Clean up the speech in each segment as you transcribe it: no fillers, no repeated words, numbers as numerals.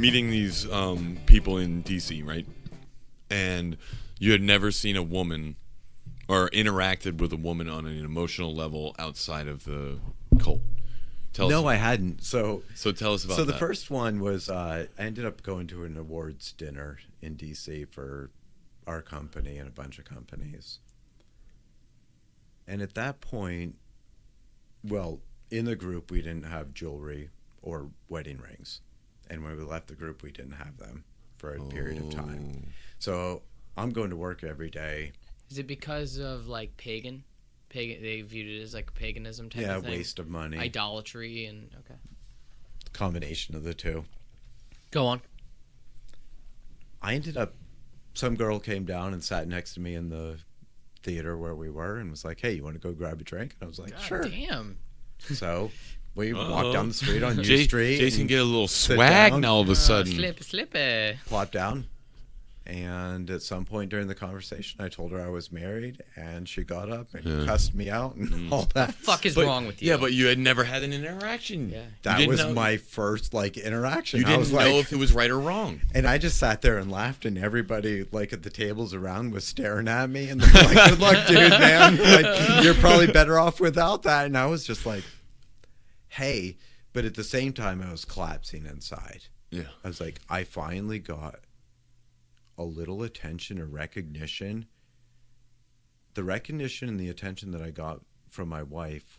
meeting these people in DC, right? And you had never seen a woman or interacted with a woman on an emotional level outside of the cult. No, I hadn't. So tell us about that. So the first one was I ended up going to an awards dinner in DC for our company and a bunch of companies. And at that point, well, in the group, we didn't have jewelry or wedding rings. And when we left the group, we didn't have them for a period of time. So I'm going to work every day. Is it because of like pagan? They viewed it as like paganism type of thing? Yeah, waste of money. Idolatry and okay. Combination of the two. Go on. I ended up, some girl came down and sat next to me in the theater where we were and was like, "Hey, you want to go grab a drink?" And I was like, God "Sure." Damn. So we walked down the street on U Street. Jason get a little swag now all of a sudden. Slippy. Plopped down. And at some point during the conversation, I told her I was married, and she got up and cussed me out and all that. What the fuck is wrong with you? Yeah, but you had never had an interaction. Yeah. That was my first interaction. You didn't know if it was right or wrong. And I just sat there and laughed, and everybody at the tables around was staring at me, and they're like, "Good luck, dude, man. You're probably better off without that." And I was just like, "Hey," but at the same time, I was collapsing inside. Yeah, I was like, I finally got a little attention or recognition. The recognition and the attention that I got from my wife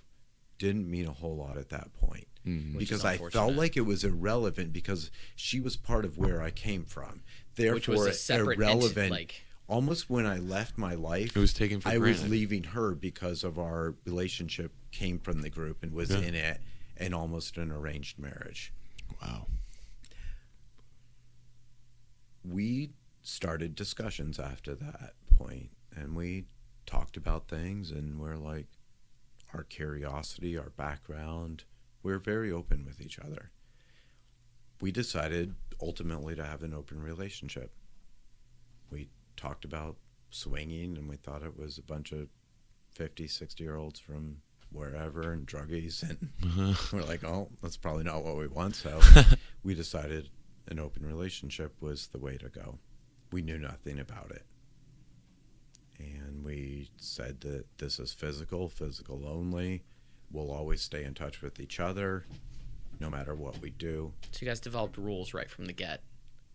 didn't mean a whole lot at that point. Because I felt like it was irrelevant because she was part of where I came from. Therefore, which was a separate irrelevant. Almost when I left my life, it was taken for granted. I was leaving her because of our relationship came from the group and was in it, and almost an arranged marriage. Wow. We started discussions after that point, and we talked about things, and we're like, our curiosity, our background, we're very open with each other. We decided ultimately to have an open relationship. We talked about swinging, and we thought it was a bunch of 50, 60-year-olds from wherever and druggies, and we're like, oh, that's probably not what we want. So we decided an open relationship was the way to go. We knew nothing about it. And we said that this is physical only. We'll always stay in touch with each other, no matter what we do. So you guys developed rules right from the get.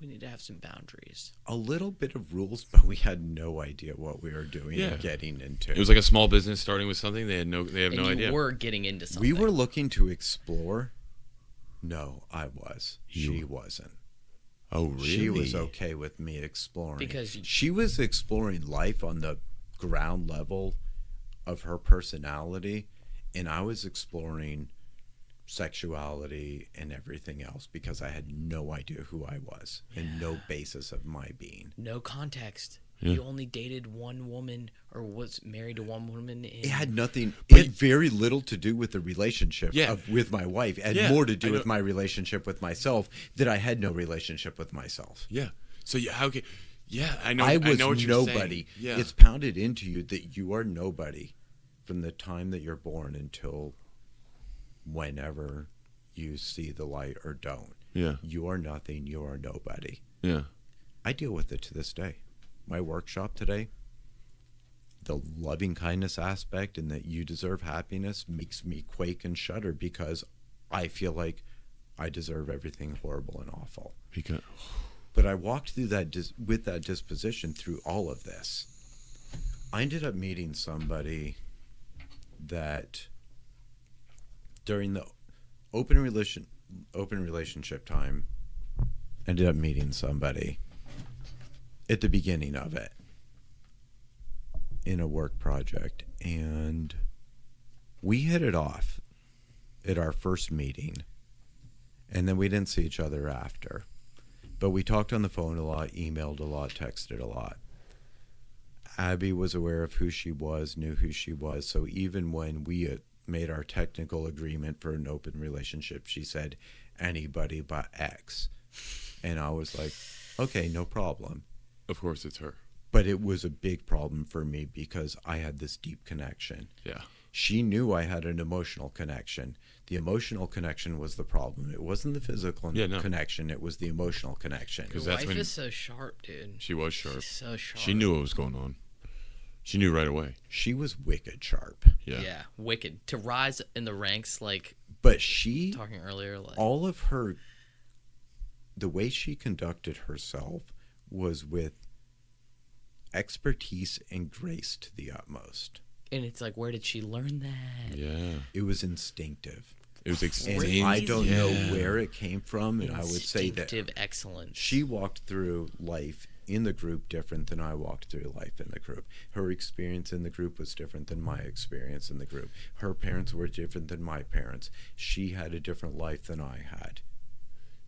We need to have some boundaries. A little bit of rules, but we had no idea what we were doing and getting into. It was like a small business starting with something. They have no idea. You were getting into something. We were looking to explore. No, I was. She wasn't. Oh, really? She was okay with me exploring. Because she was exploring life on the ground level of her personality, and I was exploring sexuality and everything else because I had no idea who I was and no basis of my being. No context. Yeah. You only dated one woman or was married to one woman. It had nothing. It had very little to do with the relationship with my wife, and more to do with my relationship with myself. That I had no relationship with myself. Yeah. So how can? Yeah, I know. I was know what you're nobody. Saying. Yeah. It's pounded into you that you are nobody from the time that you're born until whenever you see the light or don't. Yeah. You are nothing. You are nobody. Yeah. I deal with it to this day. My workshop today, the loving kindness aspect and that you deserve happiness makes me quake and shudder because I feel like I deserve everything horrible and awful. But I walked through that with that disposition through all of this. I ended up meeting somebody that during the open relationship time, ended up meeting somebody at the beginning of it in a work project, and we hit it off at our first meeting, and then we didn't see each other after, but we talked on the phone a lot, emailed a lot, texted a lot. Abby was aware of who she was, knew who she was, so even when we made our technical agreement for an open relationship, she said anybody but X, and I was like, okay, no problem. Of course it's her. But it was a big problem for me because I had this deep connection. Yeah. She knew I had an emotional connection. The emotional connection was the problem. It wasn't the physical connection. It was the emotional connection. Your wife is so sharp, dude. She was sharp. She's so sharp. She knew what was going on. She knew right away. She was wicked sharp. Yeah, wicked. To rise in the ranks, like. But she, talking earlier, like all of her, the way she conducted herself was with expertise and grace to the utmost. And it's like, where did she learn that? Yeah. It was instinctive. It was And I don't know where it came from, and I would say that instinctive excellence. she walked through life in the group different than I walked through life in the group. Her experience in the group was different than my experience in the group. Her parents were different than my parents. She had a different life than I had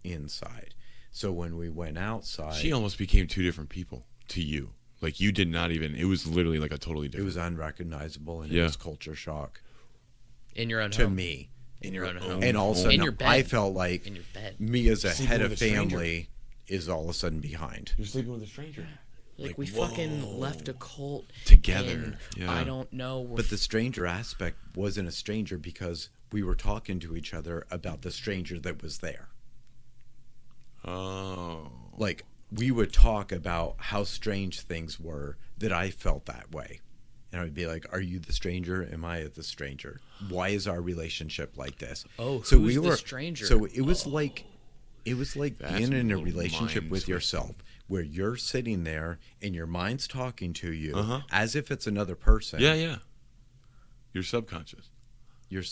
inside. So when we went outside, she almost became two different people to you. Like, you did not even, it was literally like a totally different. It was unrecognizable, and it was culture shock. In your own to home. me. In your own home. And also, in your bed. I felt like in your bed. me as a head of stranger. family is all of a sudden behind. You're sleeping with a stranger. Like we fucking left a cult together. And I don't know. But the stranger aspect wasn't a stranger because we were talking to each other about the stranger that was there. Oh. Like, we would talk about how strange things were that I felt that way. And I would be like, are you the stranger? Am I the stranger? Why is our relationship like this? Oh, so who's we were the stranger? So it was like That's being in a a relationship mind with switch. yourself where you're sitting there and your mind's talking to you Uh-huh. as if it's another person. Yeah. You're subconscious. You're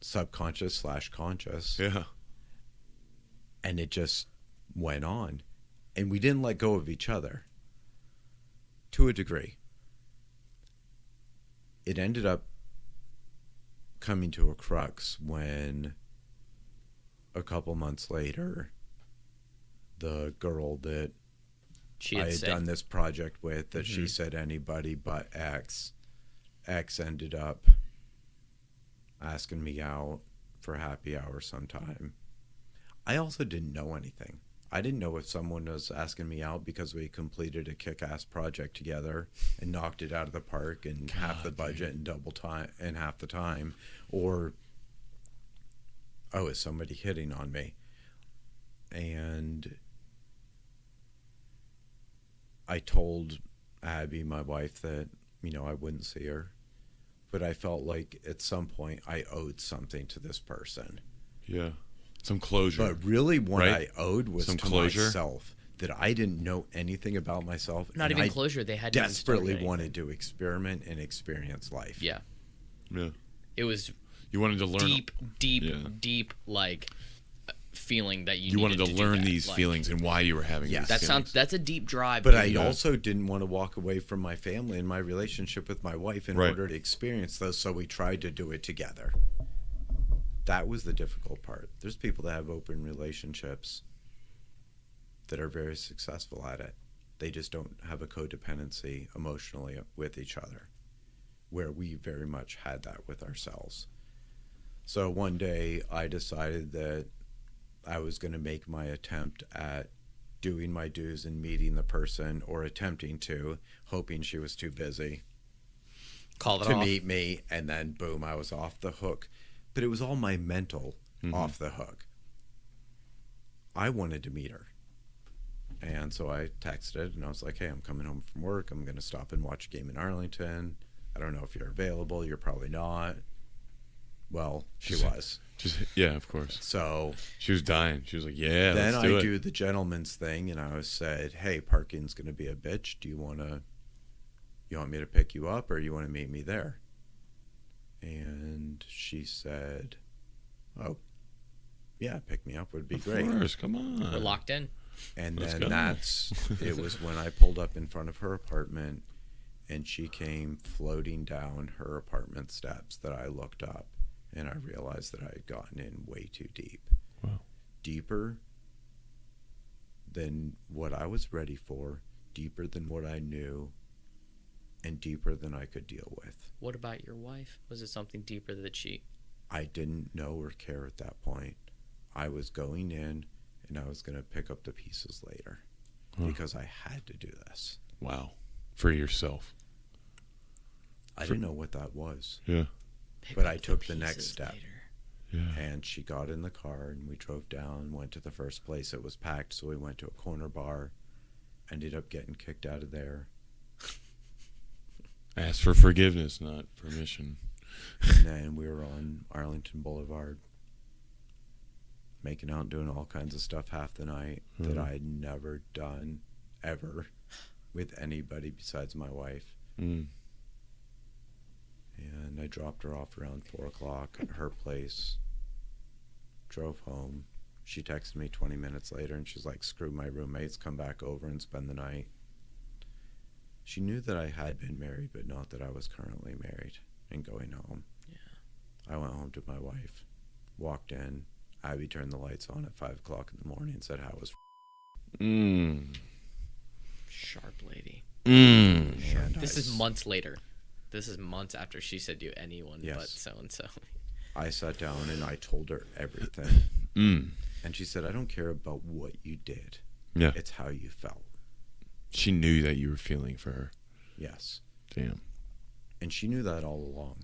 subconscious / conscious. Yeah. And it just went on. And we didn't let go of each other to a degree. It ended up coming to a crux when a couple months later, the girl that I had done this project with, that she said anybody but X ended up asking me out for happy hour sometime. I also didn't know anything. I didn't know if someone was asking me out because we completed a kick-ass project together and knocked it out of the park in half the budget and double time and half the time, or is somebody hitting on me? And I told Abby, my wife, that I wouldn't see her, but I felt like at some point I owed something to this person. Yeah. Some closure. But really what right? I owed was some to closure. myself, that I didn't know anything about myself. Not even closure. They had desperately wanted to experiment and experience life. Yeah. Yeah. It was You wanted to learn deep like feeling that you wanted to learn these like, feelings and why you were having these feelings. That's a deep drive. But I also didn't want to walk away from my family and my relationship with my wife in Right. order to experience those, so we tried to do it together. That was the difficult part. There's people that have open relationships that are very successful at it. They just don't have a codependency emotionally with each other, where we very much had that with ourselves. So one day I decided that I was going to make my attempt at doing my dues and meeting the person, or attempting to, hoping she was too busy to meet me, and then boom, I was off the hook. But it was all my mental off the hook. I wanted to meet her. And so I texted and I was like, hey, I'm coming home from work. I'm going to stop and watch a game in Arlington. I don't know if you're available. You're probably not. Well, she was. Yeah, of course. So she was dying. She was like, yeah, then let's do it. do the gentleman's thing, and I said, hey, parking's going to be a bitch. Do you want me to pick you up, or you want to meet me there? And she said, oh, yeah, pick me up would be great. Of course, come on. We're locked in. And Let's then go. it was when I pulled up in front of her apartment, and she came floating down her apartment steps, that I looked up, and I realized that I had gotten in way too deep. Wow. Deeper than what I was ready for, deeper than what I knew, and deeper than I could deal with. What about your wife? Was it something deeper that she... I didn't know or care at that point. I was going in, and I was going to pick up the pieces later, because I had to do this. Wow. For yourself. I didn't know what that was. Yeah. Pick But up I took the pieces next step. later. Yeah. And she got in the car and we drove down, went to the first place. It was packed, so we went to a corner bar. Ended up getting kicked out of there. Ask for forgiveness, not permission. And then we were on Arlington Boulevard, making out, doing all kinds of stuff half the night that I had never done ever with anybody besides my wife. Mm. And I dropped her off around 4 o'clock at her place, drove home. She texted me 20 minutes later and she's like, screw my roommates, come back over and spend the night. She knew that I had been married, but not that I was currently married and going home. Yeah. I went home to my wife, walked in. Abby turned the lights on at 5 o'clock in the morning and said, how was Sharp lady. And This is months later. This is months after she said to anyone but so-and-so. I sat down and I told her everything. And she said, I don't care about what you did. Yeah. It's how you felt. She knew that you were feeling for her. Yes. Damn. And she knew that all along.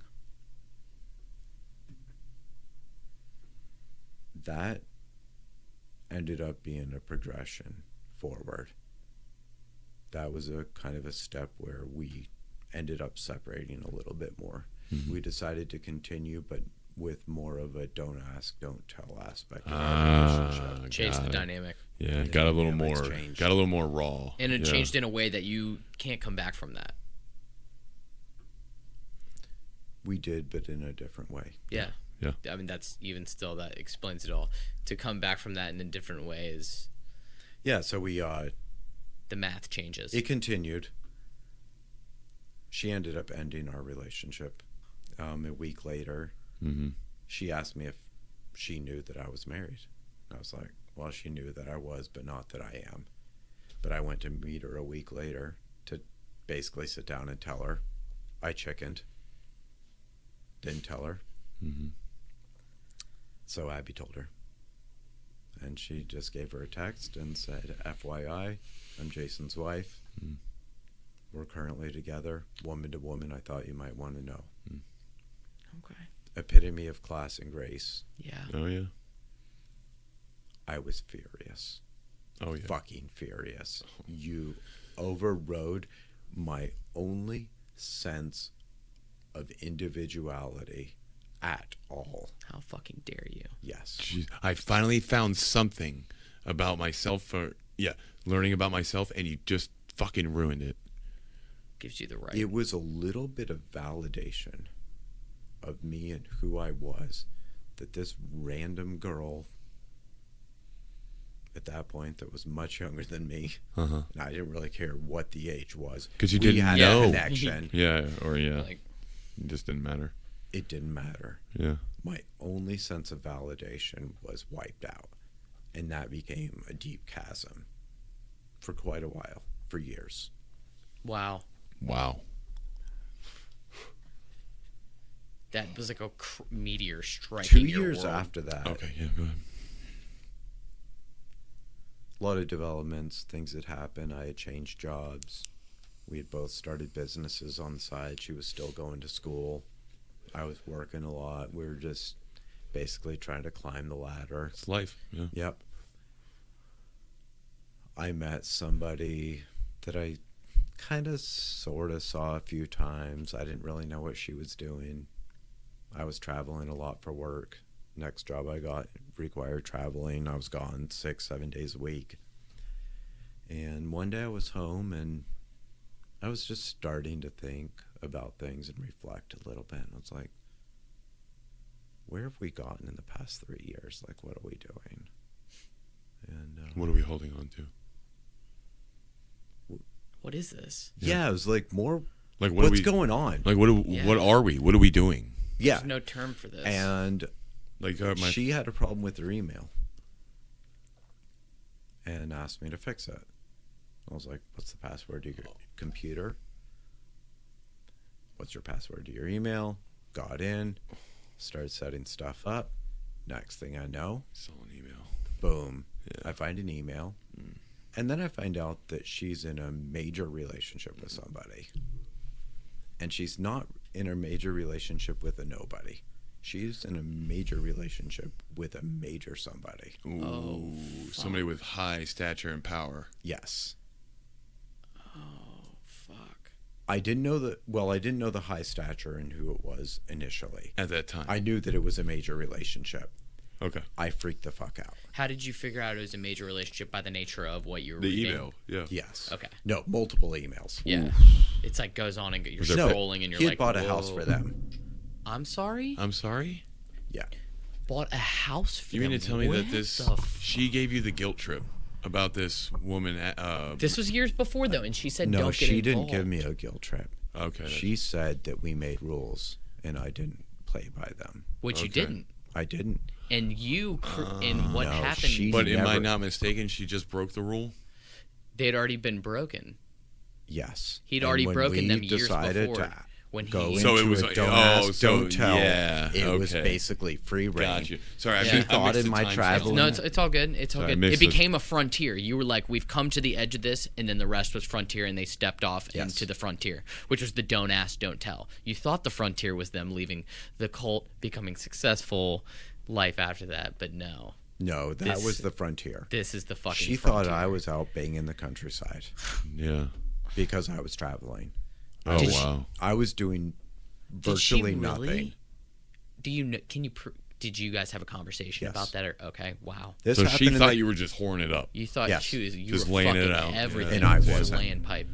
That ended up being a progression forward. That was a kind of a step where we ended up separating a little bit more. We decided to continue, but with more of a don't ask, don't tell aspect of our relationship. Changed the dynamic. Yeah, got a little dynamic's more, changed. got a little more raw. And it changed in a way that you can't come back from that. We did, but in a different way. Yeah. Yeah. I mean, that's even still, that explains it all. To come back from that in a different way is Yeah, so we, the math changes. it continued. She ended up ending our relationship. A week later, she asked me if she knew that I was married. I was like, well, she knew that I was, but not that I am. But I went to meet her a week later to basically sit down and tell her. I chickened. Didn't tell her. So Abby told her. And she just gave her a text and said, FYI, I'm Jason's wife. We're currently together, woman to woman. I thought you might want to know. Okay. Epitome of class and grace. Yeah. Oh, yeah. I was furious. Oh, yeah. Fucking furious. You overrode my only sense of individuality at all. How fucking dare you? Yes. Jeez, I finally found something about myself. Learning about myself, and you just fucking ruined it. Gives you the right. It was a little bit of validation of me and who I was, that this random girl at that point that was much younger than me, and I didn't really care what the age was. 'Cause you We didn't had know. a connection. Like, It just didn't matter. It didn't matter. Yeah. My only sense of validation was wiped out. And that became a deep chasm for quite a while, for years. wow. Wow. That was like a meteor striking 2 your years world. after that, Okay, yeah, go ahead. a lot of developments, things had happened. I had changed jobs. We had both started businesses on the side. She was still going to school. I was working a lot. We were just basically trying to climb the ladder. It's life. Yeah. Yep. I met somebody that I kind of sort of saw a few times. I didn't really know what she was doing. I was traveling a lot for work. Next job I got required traveling. I was gone 6-7 days a week. And one day I was home and I was just starting to think about things and reflect a little bit. And I was like, where have we gotten in the past 3 years? Like, what are we doing? And What are we holding on to? What is this? yeah, it was like more. Like, what What's are we, going on? Like, what are we? What are we doing? Yeah, There's no term for this. and Like, she had a problem with her email and asked me to fix it. I was like, what's the password to your computer? What's your password to your email? Got in, started setting stuff up. Next thing I know, saw an email. boom, Yeah. I find an email. And then I find out that she's in a major relationship with somebody. And she's not in a major relationship with a nobody. She's in a major relationship with a major somebody. Ooh, Oh, somebody with high stature and power. Yes. Oh, fuck. I didn't know the high stature and who it was initially. At that time. I knew that it was a major relationship. Okay. I freaked the fuck out. How did you figure out it was a major relationship by the nature of what you were The reading? email. Yeah. Yes. Okay. No, multiple emails. Yeah. It's like goes on and you're Was there- scrolling and you're he had like, bought a house "Whoa." for them. I'm sorry? I'm sorry? Yeah. Bought a house for You mean them? to tell me What that this the she gave you the guilt trip about this woman This was years before, though, and she said, No, don't get she didn't involved. give me a guilt trip. Okay. She said that we made rules and I didn't play by them. Which you Okay. didn't. I didn't. And and what No, happened, she- But am I never- not mistaken? She just broke the rule? they'd already been broken. Yes. He'd And already when broken we them years decided before. to When he go So it into was a like- don't oh, ask, so- don't tell. yeah, It was okay. basically free reign. Got you. Sorry, I Yeah. mi- She I thought mixed in the my time travel- scale. No, it's all good. It's all Sorry, I good. missed It became a frontier. You were like, we've come to the edge of this, and then the rest was frontier, and they stepped off Yes. into the frontier, which was the don't ask, don't tell. You thought the frontier was them leaving the cult, becoming successful, life after that, but no. No, that This- was the frontier. This is the fucking She frontier. thought I was out banging the countryside Yeah. because I was traveling. Oh, Did she- wow. I was doing Did she virtually really? nothing. Do you know, did you guys have a conversation Yes. about that? Or, okay, wow. This So happened she in thought the- you were just whoring it up. You thought Yes. you Just were laying it fucking out, yeah. everything. And I just wasn't. laying pipe.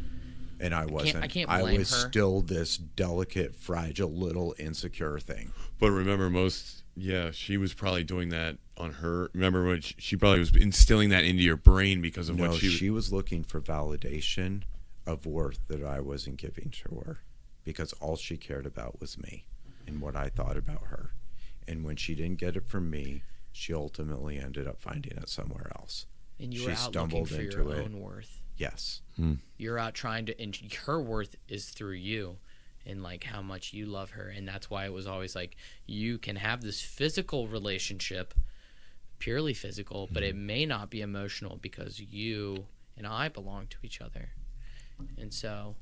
and I wasn't. I can't I blame was her. still this delicate, fragile, little insecure thing. But remember, she was probably doing that on her. Remember when she probably was instilling that into your brain because of No, what she was looking for validation of worth that I wasn't giving to her because all she cared about was me and what I thought about her. And when she didn't get it from me, she ultimately ended up finding it somewhere else. And you She were out looking stumbled for your into it. own worth. Yes. You're out trying to, and her worth is through you and like how much you love her. And that's why it was always like, you can have this physical relationship, purely physical, but it may not be emotional because you and I belong to each other. And so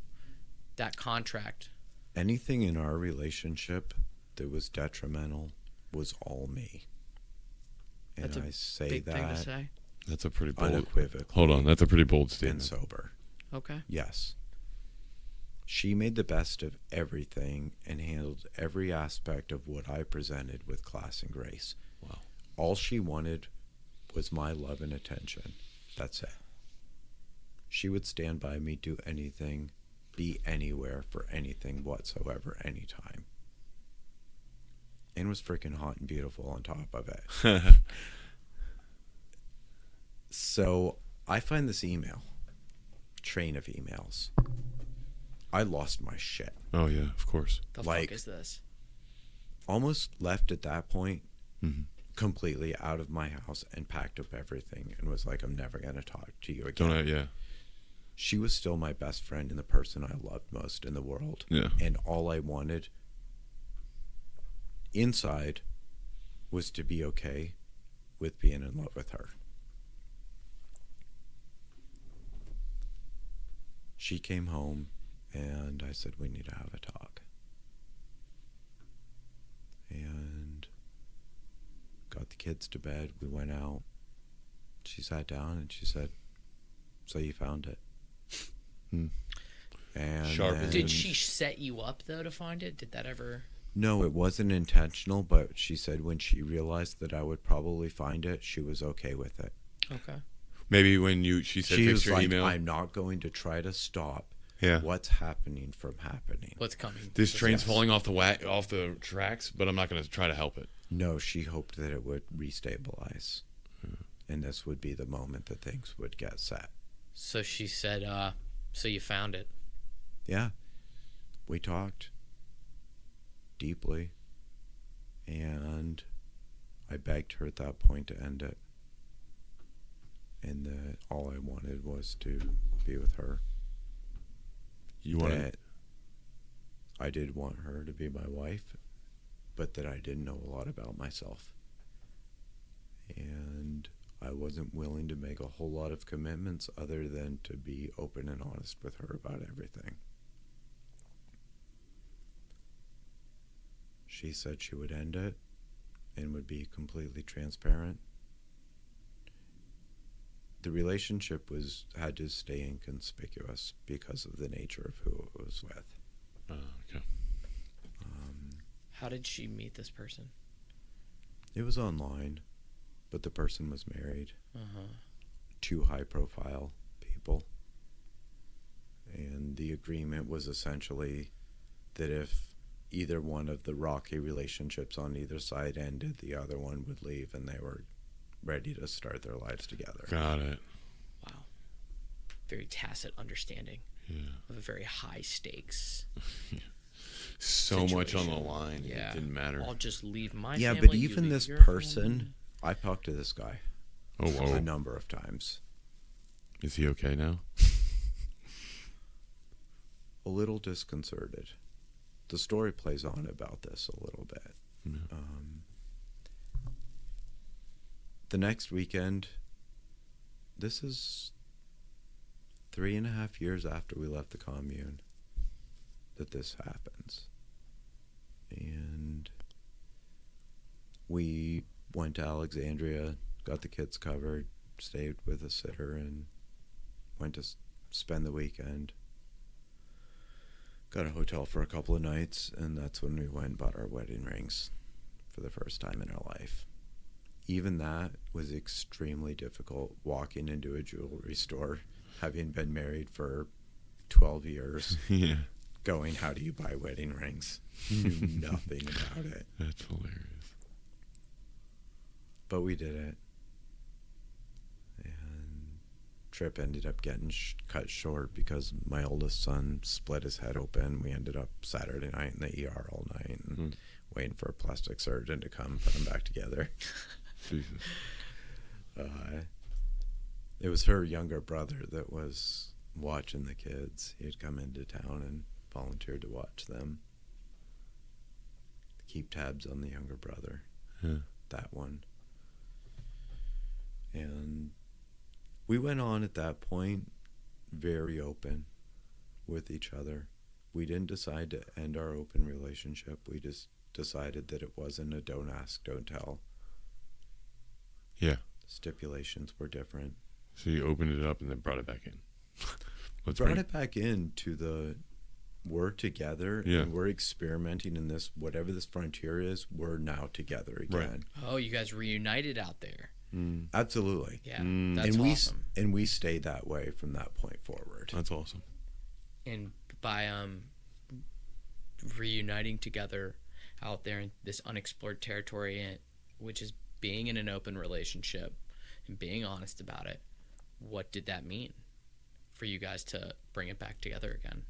that contract. Anything in our relationship that was detrimental was all me. And That's a I say big thing to that say. That's a pretty bold. unequivocally Hold on, that's a pretty bold and statement. sober. Okay. Yes. She made the best of everything and handled every aspect of what I presented with class and grace. Wow. All she wanted was my love and attention. That's it. She would stand by me, do anything, be anywhere for anything whatsoever, anytime. And was freaking hot and beautiful on top of it. So I find this train of emails. I lost my shit. Oh yeah, of course. The Like- fuck is this? Almost left at that point Mhm. completely out of my house and packed up everything and was like, I'm never going to talk to you again. Yeah. She was still my best friend and the person I loved most in the world. Yeah. And all I wanted inside was to be okay with being in love with her. She came home and I said, we need to have a talk. And got the kids to bed. We went out. She sat down and she said, so you found it. And Sharp as then- Did she set you up though to find it? Did that ever? No, it wasn't intentional, but she said when she realized that I would probably find it, she was okay with it. Okay. Maybe when she said She fix was your like, email. I'm not going to try to stop Yeah. what's happening from happening. What's coming? This train's Yes. falling off the tracks, but I'm not going to try to help it. No, she hoped that it would restabilize. And this would be the moment that things would get set. So she said, so you found it. Yeah. We talked deeply. And I begged her at that point to end it. And that all I wanted was to be with her. You want to? That I did want her to be my wife, but that I didn't know a lot about myself. And I wasn't willing to make a whole lot of commitments other than to be open and honest with her about everything. she said she would end it and would be completely transparent. The relationship had to stay inconspicuous because of the nature of who it was with. Okay. How did she meet this person? It was online, but the person was married. Uh-huh. 2 high-profile people. And the agreement was essentially that if either one of the rocky relationships on either side ended, the other one would leave, and they were ready to start their lives together. Got it. Wow. Very tacit understanding of a very high stakes. So much on the situation. line. Yeah. It didn't matter. I'll just leave my Yeah, family. but you even leave this your person, family. I've talked to this guy Oh, whoa. a number of times. Is he okay now? A little disconcerted. The story plays on about this a little bit. Yeah. The next weekend, this is 3.5 years after we left the commune that this happens. And we went to Alexandria, got the kids covered, stayed with a sitter, and went to spend the weekend. Got a hotel for a couple of nights, and that's when we went and bought our wedding rings for the first time in our life. Even that was extremely difficult, walking into a jewelry store, having been married for 12 years, Yeah. going, how do you buy wedding rings? Knew nothing about it. That's hilarious. But we did it. And trip ended up getting cut short because my oldest son split his head open. We ended up Saturday night in the ER all night and waiting for a plastic surgeon to come put him back together. Jesus. It was her younger brother that was watching the kids. He had come into town and volunteered to watch them. Keep tabs on the younger brother. Yeah. That one. And we went on at that point very open with each other. We didn't decide to end our open relationship. We just decided that it wasn't a don't ask, don't tell. Yeah. Stipulations were different. So you opened it up and then brought it back in. Brought it back into the we're together and we're experimenting in this, whatever this frontier is, we're now together again. Right. Oh, you guys reunited out there. Absolutely. Yeah, that's awesome. And we stayed that way from that point forward. That's awesome. And by reuniting together out there in this unexplored territory, which is being in an open relationship and being honest about it, what did that mean for you guys to bring it back together again?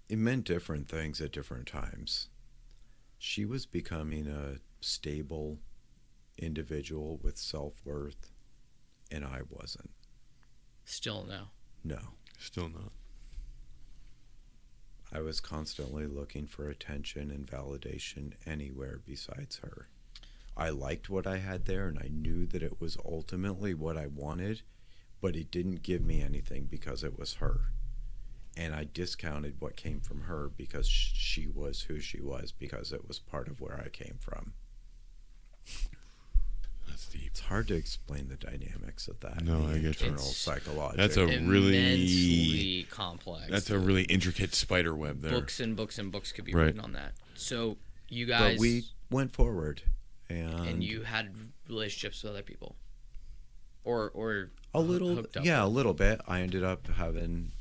It meant different things at different times. She was becoming a stable individual with self-worth, and I wasn't. Still no. No. Still not. I was constantly looking for attention and validation anywhere besides her. I liked what I had there, and I knew that it was ultimately what I wanted, but it didn't give me anything because it was her. And I discounted what came from her because she was who she was, because it was part of where I came from. That's deep. It's hard to explain the dynamics of that. No, I get you. Internal psychological. That's a really immensely complex. That's a really intricate spider web there. Books and books and books could be Right. written on that. So you guys, But we went forward, and you had relationships with other people, or a little, hooked up yeah, a with. little bit. I ended up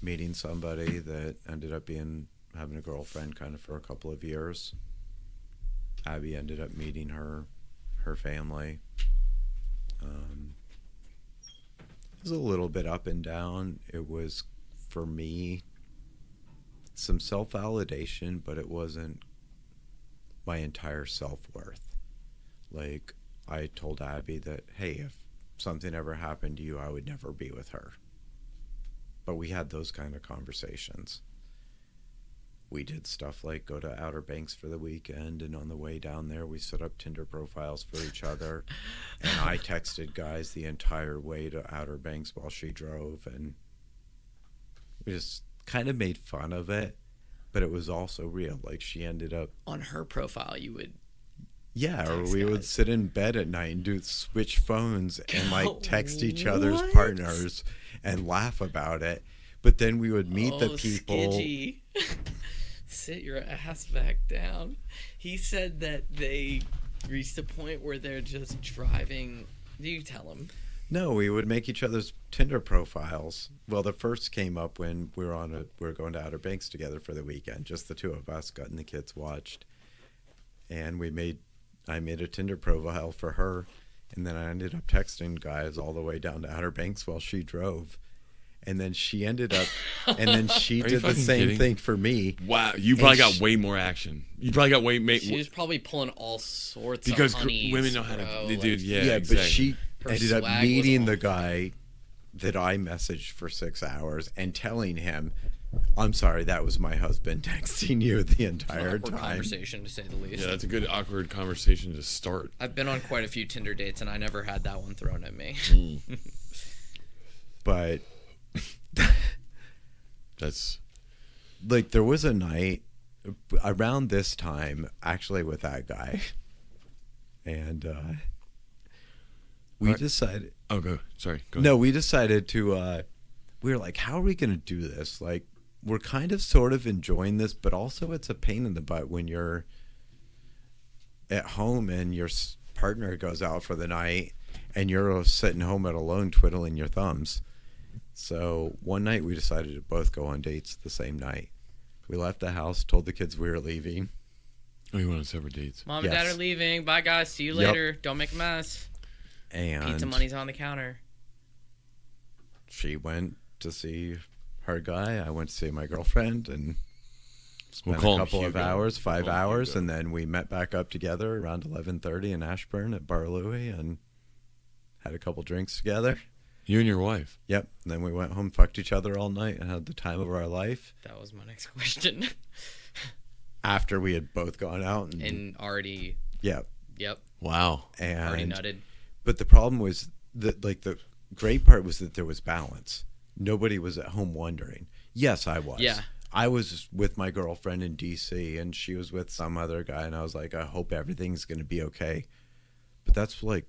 meeting somebody that ended up having a girlfriend kind of for a couple of years. Abby ended up meeting her family. It was a little bit up and down. It was, for me, some self-validation, but it wasn't my entire self-worth. Like, I told Abby that, hey, if something ever happened to you, I would never be with her. But we had those kind of conversations. We did stuff like go to Outer Banks for the weekend, and on the way down there, we set up Tinder profiles for each other. And I texted guys the entire way to Outer Banks while she drove, and we just kind of made fun of it, but it was also real. Like, she ended up, On her profile, you would. yeah, or Text we would guys. sit in bed at night and do switch phones and like text each other's What? partners and laugh about it. But then we would meet the Oh, people. Skidgy. Sit your ass back down. He said that they reached a point where they're just driving. Do you tell him? No, we would make each other's Tinder profiles. Well, the first came up when we were going to Outer Banks together for the weekend. Just the two of us, Gut and the kids watched, and I made a Tinder profile for her, and then I ended up texting guys all the way down to Outer Banks while she drove, and then she ended up, and then she Are you did the fucking same kidding? thing for me. Wow, you probably And got way more action. You probably got She was probably pulling all sorts because of honeys, women know how to. bro, Dude, like, yeah, Yeah, exactly. but she Her ended up swag was meeting on the point. guy that I messaged for 6 hours and telling him, "I'm sorry, that was my husband texting you the An entire awkward time." conversation, to say the least. Yeah, that's a good awkward conversation to start. I've been on quite a few Tinder dates, and I never had that one thrown at me. But That's like, there was a night around this time, actually, with that guy, and we Alright. decided. oh, go. Sorry, go. No, we decided to. We were like, "How are we going to do this? Like, we're kind of, sort of enjoying this, but also it's a pain in the butt when you're at home and your partner goes out for the night, and you're sitting home alone twiddling your thumbs." So one night we decided to both go on dates the same night. We left the house, told the kids we were leaving. Oh, you went on separate dates. Mom and Dad Yes. are leaving. Bye, guys. See you Yep. later. Don't make a mess. And Pizza money's on the counter. she went to see her guy. I went to see my girlfriend, and spent call a him couple of Hugo. hours, 5 We'll call him hours, Hugo. and then we met back up together around 11:30 in Ashburn at Bar Louie and had a couple drinks together. You and your wife. Yep. And then we went home, fucked each other all night, and had the time of our life That was my next question. after we had both gone out. And, And already, yep. Wow. already And nutted. but the problem was that, like, the great part was that there was balance. Nobody was at home wondering. Yes, I was. Yeah. I was with my girlfriend in DC, and she was with some other guy, and I was like, I hope everything's going to be okay. But that's, like,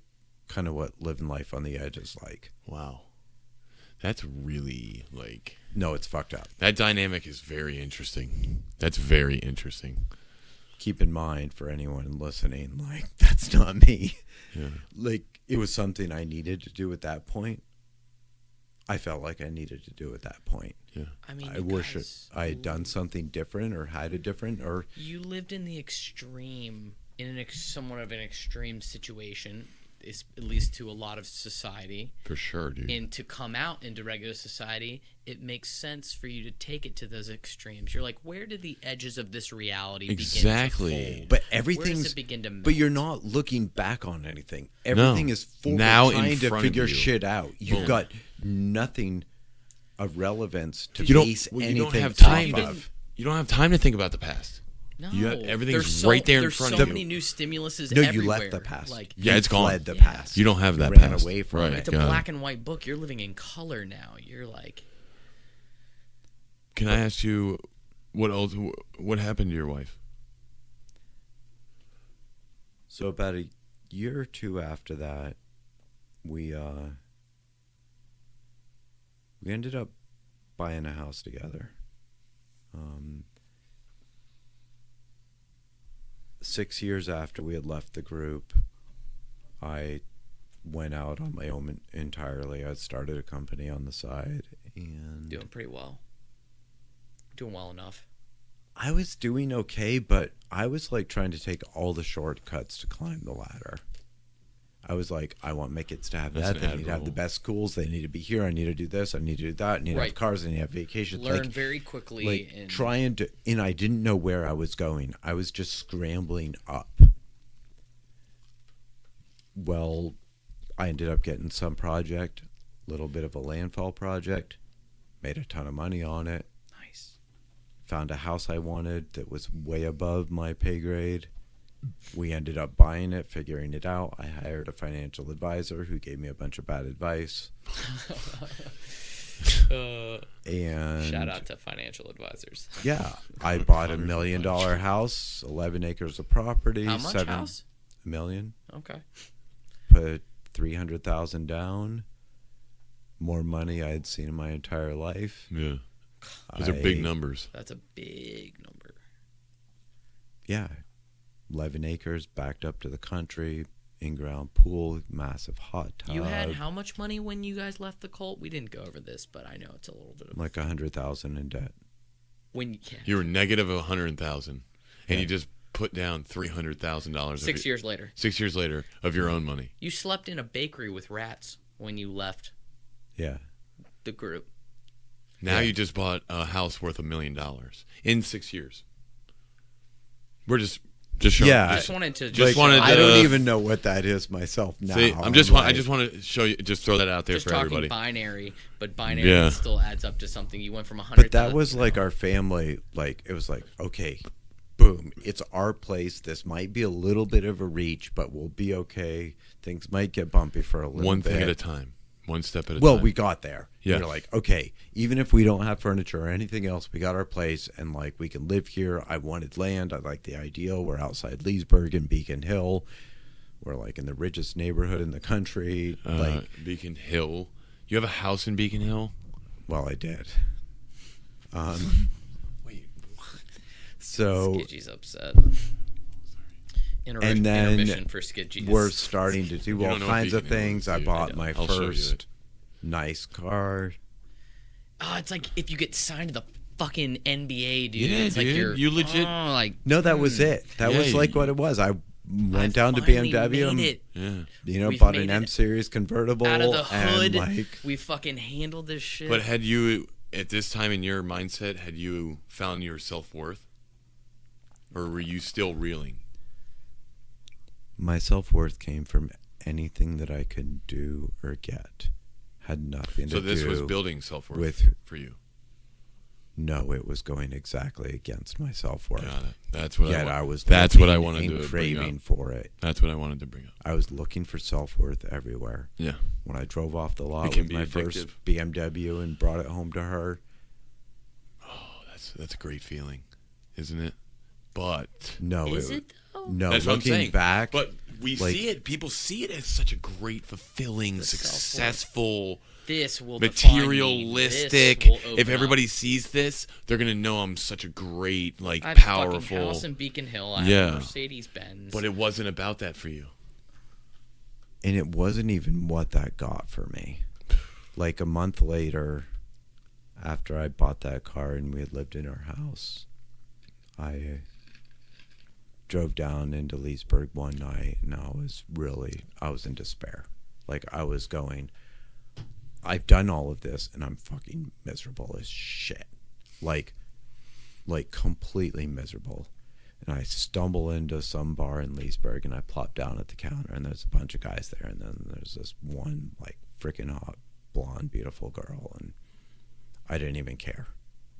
kind of what living life on the edge is like. Wow. That's really like No, it's fucked up. that dynamic is very interesting. That's very interesting. Keep in mind, for anyone listening, like, that's not me. Yeah. Like, it was something I needed to do at that point. I felt like I needed to do at that point. Yeah. I mean, I you wish guys, I had done something different or had a different, or You lived in the extreme, in somewhat of an extreme situation, is at least to a lot of society. For sure, dude. And to come out into regular society, it makes sense for you to take it to those extremes. You're like, where did the edges of this reality Exactly. begin to fold? but Where does everything's. it begin to melt? But you're not looking back on anything. Everything is forward, Now in trying to front of figure you. shit out. You've Boom. got nothing of relevance to you don't. base Well, you anything don't have time. off of. You don't have time to think about the past. No, You have- everything's there's right there in there's front so of you. many new stimuluses No, everywhere. you left the past. Like, Yeah, You it's gone. fled the Yeah. past. You don't have that ran past. away from right. it. it's a got black and white book. You're living in color now. You're like, Can I ask you what happened to your wife? So about a year or two after that, we ended up buying a house together. 6 years after we had left the group, I went out on my own entirely. I started a company on the side, and doing pretty well. Doing well enough. I was doing okay, but I was like trying to take all the shortcuts to climb the ladder. I was like, I want my kids to have That's that. They need to have admirable. the best schools. They need to be here. I need to do this. I need to do that. I need to Right. have cars. I need to have vacations. Learn Like, very quickly. like and trying to, and I didn't know where I was going. I was just scrambling up. Well, I ended up getting some project, little bit of a landfall project, made a ton of money on it. nice. Found a house I wanted that was way above my pay grade. We ended up buying it, figuring it out. I hired a financial advisor who gave me a bunch of bad advice. And Shout out to financial advisors. yeah, I bought $1 million house, 11 acres of property. How much house? $1 million. Okay. Put 300,000 down. More money I had seen in my entire life. Yeah. Those are big numbers. That's a big number. Yeah. 11 acres backed up to the country, in-ground pool, massive hot tub. You had how much money when you guys left the cult? We didn't go over this, but I know it's a little bit of like 100,000 in debt. You were negative 100,000, and Yeah. you just put down $300,000. 6 years later. 6 years later of your own money. You slept in a bakery with rats when you left Yeah. the group. Now Yeah. you just bought a house worth $1 million in 6 years. We're just showing. Yeah. I just wanted to. I don't even know what that is myself now. See, I just want to show you. Just throw that out there just for talking everybody. binary, but binary Yeah. still adds up to something. You went from 100. But that was like our family. Like, it was like, okay, boom, it's our place. This might be a little bit of a reach, but we'll be okay. Things might get bumpy for a little One bit. thing at a time. One step at a time. Well, we got there. Yeah. We're like, okay, even if we don't have furniture or anything else, we got our place and like we can live here. I wanted land. I like the ideal. We're outside Leesburg and Beacon Hill. We're like in the richest neighborhood in the country. Like, Beacon Hill. You have a house in Beacon Hill? well, I did. Wait. So Skidgy's upset. And then Intermission for Skidgy's. we're starting to do all don't know kinds if of you can things. I see it. bought my I'll show you first it. nice car. Oh, it's like if you get signed to the fucking NBA, dude. Yeah, it's like dude. you're You legit- like No, that was it. That Yeah, was like what it was. I went down to finally BMW and made it. Yeah. We've bought an made M it Series convertible out of the hood. and like We fucking handled this shit. But had you, at this time in your mindset, had you found your self-worth? Or were you still reeling? my self-worth came from anything that I could do or get. Had nothing So to this do was building self-worth with for you. No, it was going exactly against my self-worth. Got it. That's what Yet I I was That's what I looking wanted and to bring craving up. for it. That's what I wanted to bring up. I was looking for self-worth everywhere. Yeah. When I drove off the lot It can with be my addictive. first BMW and brought it home to her. Oh, that's a great feeling, isn't it? But No, Is it though? No, that's what I'm looking saying. back, But we like- see it. People see it as such a great, fulfilling, The self-worth. successful, This will define me. materialistic. This will open If everybody up. sees this, they're gonna know I'm such a great, like, I have a fucking powerful. house in Beacon Hill. I Yeah. have a Mercedes Benz. But it wasn't about that for you. and it wasn't even what that got for me. Like a month later, after I bought that car and we had lived in our house, I drove down into Leesburg one night and I was in despair. Like I was going, I've done all of this and I'm fucking miserable as shit. Like completely miserable. And I stumble into some bar in Leesburg and I plop down at the counter and there's a bunch of guys there and then there's this one like freaking hot blonde beautiful girl and I didn't even care.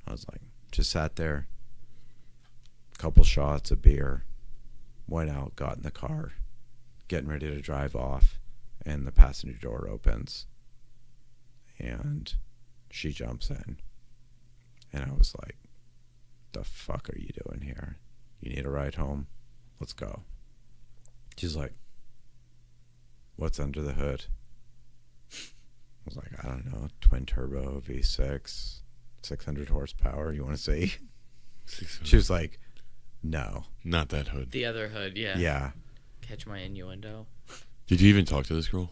I was like, just sat there, couple shots of beer, went out, got in the car, getting ready to drive off, and the passenger door opens and she jumps in and I was like, the fuck are you doing here? You need a ride home? Let's go. She's like, what's under the hood? I was like, I don't know, twin turbo V6, 600 horsepower, you want to see? She was like, no. Not that hood. the other hood, yeah. Yeah. Catch my innuendo. Did you even talk to this girl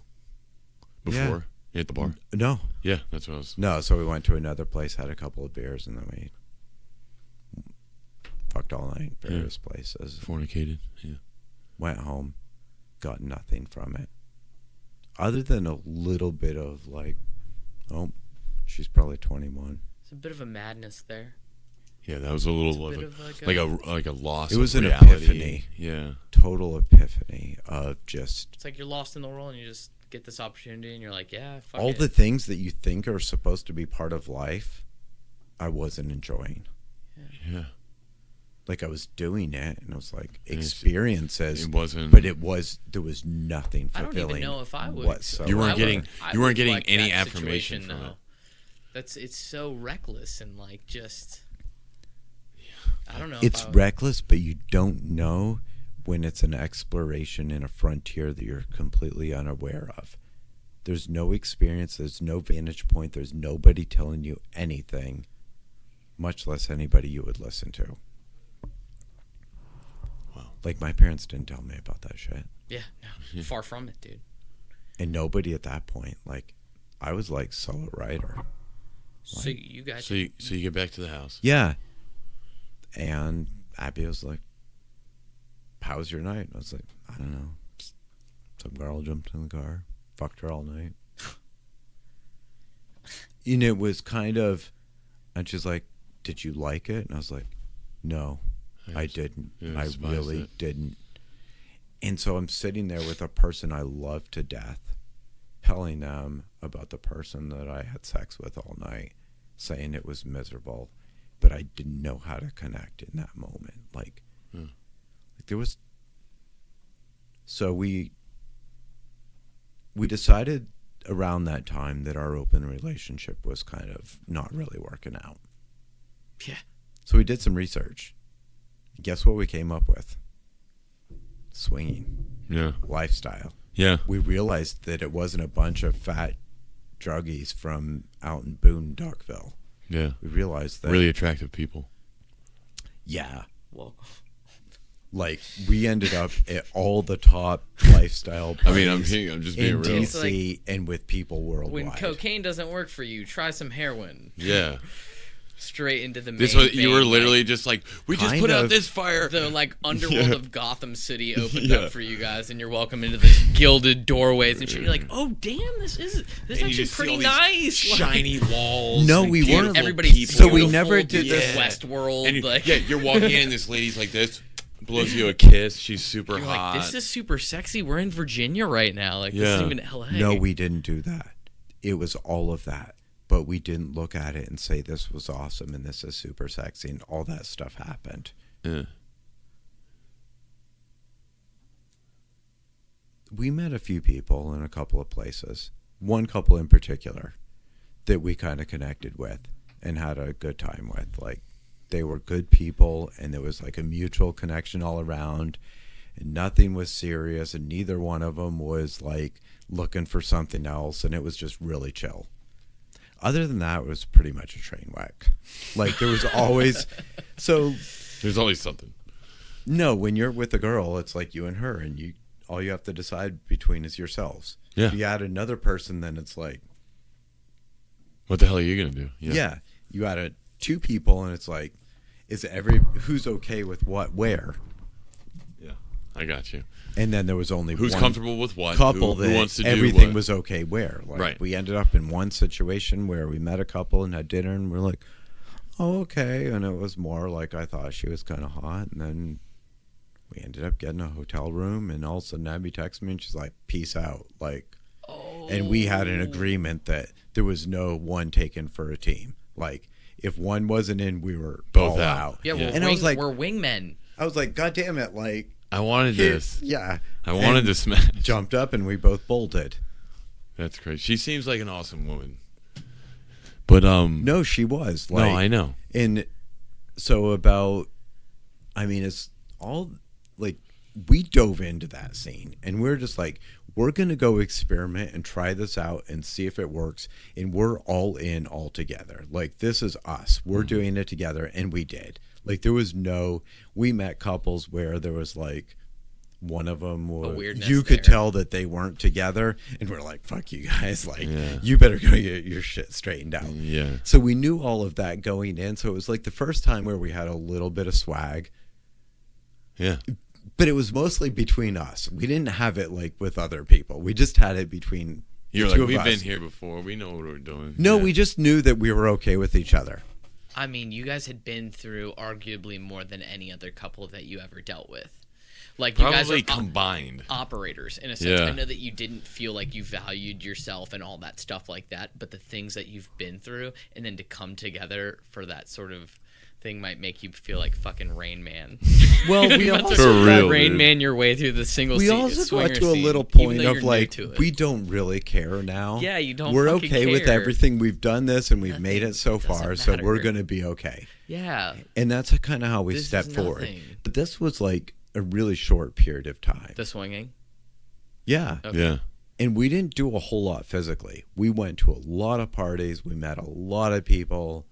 before? Yeah. At the bar? No. Yeah, that's what I was. No, so we went to another place, had a couple of beers, and then we fucked all night in various places. Fornicated. Yeah. Went home, got nothing from it. Other than a little bit of like, oh, she's probably 21. It's a bit of a madness there. Yeah, that was a little It's a of bit a, of like a loss. It was of an reality. epiphany. Yeah. Total epiphany of just It's like you're lost in the world and you just get this opportunity and you're like, yeah, fuck all it. the things that you think are supposed to be part of life, I wasn't enjoying. Yeah. Like I was doing it, and it was like And it's- experiences. It wasn't. But there was nothing I don't fulfilling. even know if I would. whatsoever. You weren't I getting- would- I you weren't would getting like any that affirmation situation, from though. it. It's so reckless and like just. I don't know. It's reckless, but you don't know when it's an exploration in a frontier that you're completely unaware of. There's no experience, there's no vantage point, there's nobody telling you anything, much less anybody you would listen to. Wow. Like, my parents didn't tell me about that shit. Yeah, no, far from it, dude. And nobody at that point, like, I was like solo writer. So you guys. So you get back to the house. Yeah. And Abby was like, how was your night? I was like, I don't know. Some girl jumped in the car, fucked her all night. And it was kind of, and she's like, did you like it? And I was like, no, I didn't. I really didn't. And so I'm sitting there with a person I love to death, telling them about the person that I had sex with all night, saying it was miserable, but I didn't know how to connect in that moment. Like there was. So we decided around that time that our open relationship was kind of not really working out. Yeah. So we did some research. Guess what we came up with? Swinging. Yeah. Lifestyle. Yeah. We realized that it wasn't a bunch of fat druggies from out in Boondockville. Yeah. We realized that. Really attractive people. Yeah. Well, like, we ended up at all the top lifestyle I mean, I'm parties just being in real. DC and with people worldwide. when cocaine doesn't work for you, try some heroin. Yeah. Straight into the main This was you were vein, literally like, just like, we just Kind put out of. this fire. the like underworld of Gotham City opened Yeah. up for you guys, and you're welcome into this gilded doorways and shit. You're like, oh damn, this is And you actually just see pretty all these nice. shiny walls. No, and we beautiful weren't. Everybody's people. So we beautiful, never did this this. Westworld. And Like, yeah, you're walking in, this lady's like this, blows you a kiss. She's super you're hot. like, this is super sexy. We're in Virginia right now. Like, this Yeah. isn't even LA. No, we didn't do that. It was all of that. But we didn't look at it and say this was awesome and this is super sexy and all that stuff happened. Yeah. We met a few people in a couple of places. One couple in particular that we kind of connected with and had a good time with. Like, they were good people and there was like a mutual connection all around and nothing was serious and neither one of them was like looking for something else and it was just really chill. Other than that, it was pretty much a train wreck. Like, there was always... So... There's always something. No, when you're with a girl, it's like you and her, and all you have to decide between is yourselves. Yeah. If you add another person, then it's like... What the hell are you going to do? Yeah. You add two people, and it's like, who's okay with what, where? Yeah. I got you. And then there was only Who's one comfortable with what? couple who that wants to do everything what? was okay where. Like, Right. we ended up in one situation where we met a couple and had dinner, and we're like, oh, okay. And it was more like I thought she was kind of hot. And then we ended up getting a hotel room, and all of a sudden Abby texted me, and she's like, peace out. Like, and we had an agreement that there was no one taken for a team. Like, if one wasn't in, we were Both all out. out. Yeah, Yeah. And I was like, we're wingmen. I was like, God damn it. Like, I wanted this. yeah. I wanted And to smash. jumped up, and we both bolted. That's crazy. She seems like an awesome woman. But, No, she was. no, Like, I know. And so it's all like we dove into that scene and we're just like, we're going to go experiment and try this out and see if it works. And we're all in all together. Like, this is us. We're doing it together. And we did. Like, we met couples where there was like, one of them was, weirdness you could there. tell that they weren't together. And we're like, fuck you guys. Like, Yeah. you better go get your shit straightened out. Yeah. So we knew all of that going in. So it was like the first time where we had a little bit of swag, Yeah. but it was mostly between us. We didn't have it like with other people. We just had it between You're the like, two of we've us. been here before. We know what we're doing. No, Yeah. we just knew that we were okay with each other. I mean, you guys had been through arguably more than any other couple that you ever dealt with. Like, you Probably guys are combined. operators in a sense. Yeah. I know that you didn't feel like you valued yourself and all that stuff like that, but the things that you've been through, and then to come together for that sort of thing might make you feel like fucking Rain Man. Well, we About also to For real, Rain dude. Man your way through the single we seat also swinger got to a scene, little even point though of you're new like to it. we don't really care now. Yeah, you don't We're fucking okay with care. everything. We've done this and we've made Nothing it so doesn't far, so we're matter. gonna be okay. Yeah. And that's kind of how we This step is forward. nothing. But this was like a really short period of time. The swinging. Yeah. Okay. Yeah. And we didn't do a whole lot physically. We went to a lot of parties. We met a lot of people.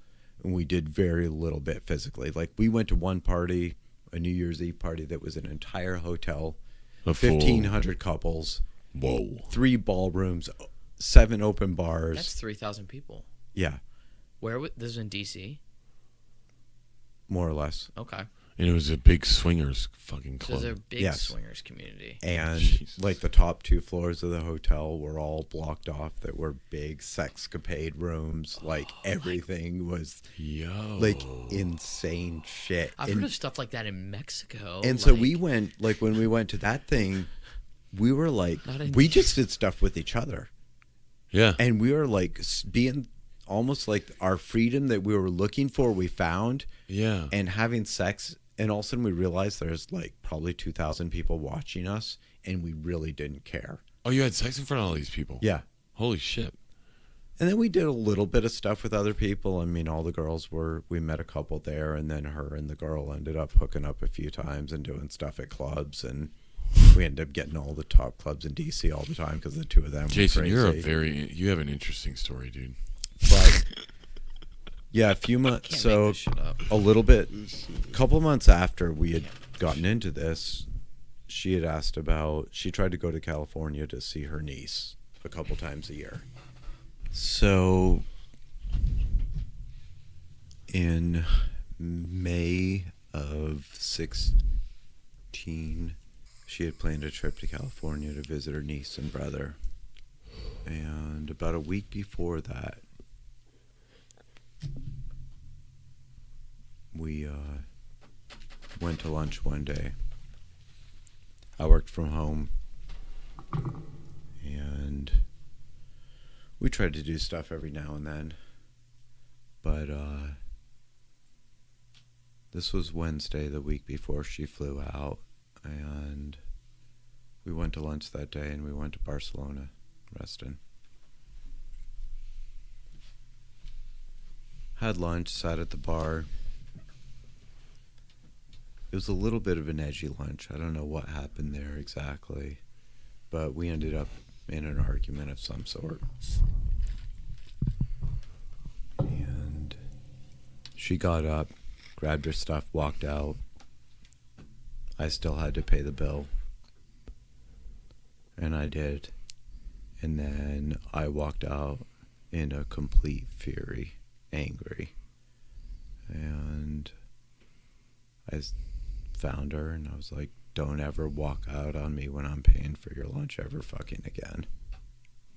And we did very little bit physically. Like we went to one party, a New Year's Eve party that was an entire hotel, A full- 1,500 couples, Whoa. 3 ballrooms, 7 open bars. That's 3,000 people. Yeah, This is in DC? more or less. Okay. And it was a big swingers fucking So club. there's a big Yes. swingers community. And Jesus. like the top 2 floors of the hotel were all blocked off that were big sexcapade rooms. Like everything was Yo. like insane shit. I've And- heard of stuff like that in Mexico. And so like- we went, like when we went to that thing, we were like, Not in- we just did stuff with each other. Yeah. And we were like being almost like our freedom that we were looking for, we found. Yeah. And having sex. And all of a sudden we realized there's like probably 2,000 people watching us. And we really didn't care. Oh, you had sex in front of all these people? Yeah. Holy shit. And then we did a little bit of stuff with other people. I mean, all the girls we met a couple there. And then her and the girl ended up hooking up a few times and doing stuff at clubs. And we ended up getting all the top clubs in DC all the time because the 2 of them Jason, were crazy. you have an interesting story, dude. But yeah, a few months. Can't make So this shit up. a little bit, a couple months after we had gotten into this, she had asked about. She tried to go to California to see her niece a couple times a year. So in May of 16, she had planned a trip to California to visit her niece and brother. And about a week before that, we went to lunch one day. I worked from home, and we tried to do stuff every now and then. But this was Wednesday, the week before she flew out, and we went to lunch that day, and we went to Barcelona, Reston. Had lunch, sat at the bar. It was a little bit of an edgy lunch. I don't know what happened there exactly, but we ended up in an argument of some sort. And she got up, grabbed her stuff, walked out. I still had to pay the bill. And I did. And then I walked out in a complete fury, angry. And I found her and I was like, don't ever walk out on me when I'm paying for your lunch ever fucking again.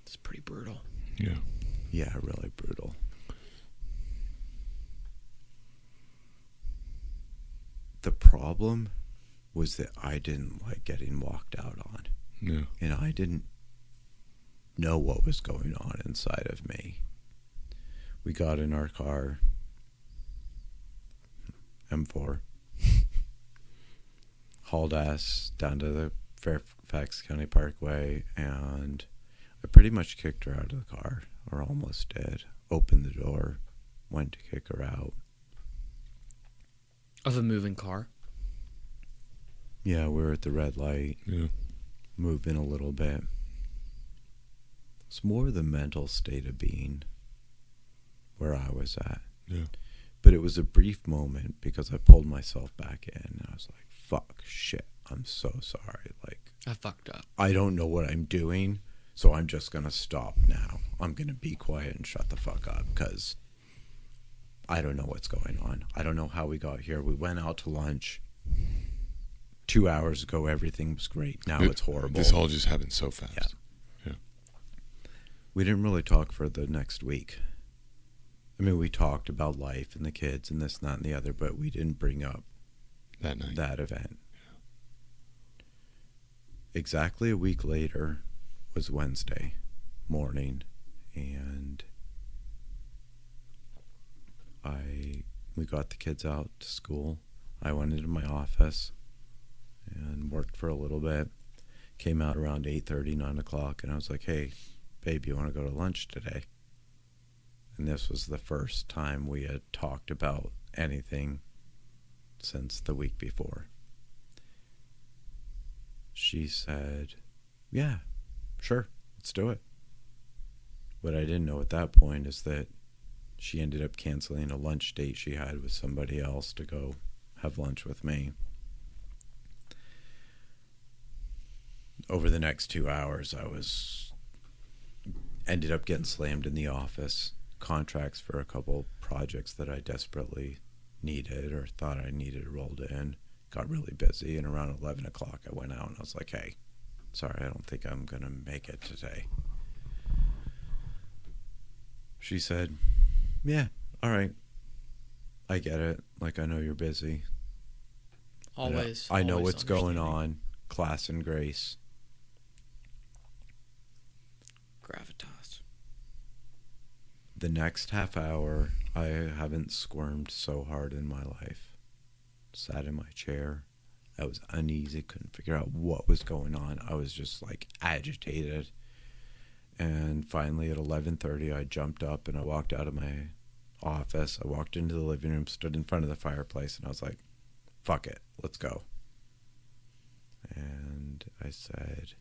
It's pretty brutal. Yeah. Yeah, really brutal. The problem was that I didn't like getting walked out on. Yeah. And I didn't know what was going on inside of me. We got in our car, M4, hauled ass down to the Fairfax County Parkway, and I pretty much kicked her out of the car, or almost did. Opened the door, went to kick her out. Of a moving car? Yeah, we were at the red light, Yeah. moving a little bit. It's more the mental state of being where I was at. Yeah. But it was a brief moment because I pulled myself back in. And I was like, fuck, shit, I'm so sorry. Like, I fucked up. I don't know what I'm doing, so I'm just going to stop now. I'm going to be quiet and shut the fuck up because I don't know what's going on. I don't know how we got here. We went out to lunch 2 hours ago. Everything was great. Now it's horrible. This all just happened so fast. Yeah. We didn't really talk for the next week. I mean, we talked about life and the kids and this, and that, and the other, but we didn't bring up That night. that event. Exactly a week later was Wednesday morning, and I We got the kids out to school. I went into my office and worked for a little bit. Came out around 8:30, 9 o'clock, and I was like, hey, babe, you want to go to lunch today? And this was the first time we had talked about anything since the week before. She said, yeah, sure, let's do it. What I didn't know at that point is that she ended up canceling a lunch date she had with somebody else to go have lunch with me. Over the next 2 hours, ended up getting slammed in the office. Contracts for a couple projects that I desperately needed or thought I needed rolled in. Got really busy, and around 11 o'clock I went out and I was like, hey, sorry, I don't think I'm going to make it today. She said, yeah, all right. I get it. Like, I know you're busy. Always. I know always what's going understanding. on. Class and grace. Gravitas. The next half hour, I haven't squirmed so hard in my life. Sat in my chair. I was uneasy, couldn't figure out what was going on. I was just like agitated. And finally at 11:30, I jumped up and I walked out of my office. I walked into the living room, stood in front of the fireplace, and I was like, fuck it, let's go. And I said,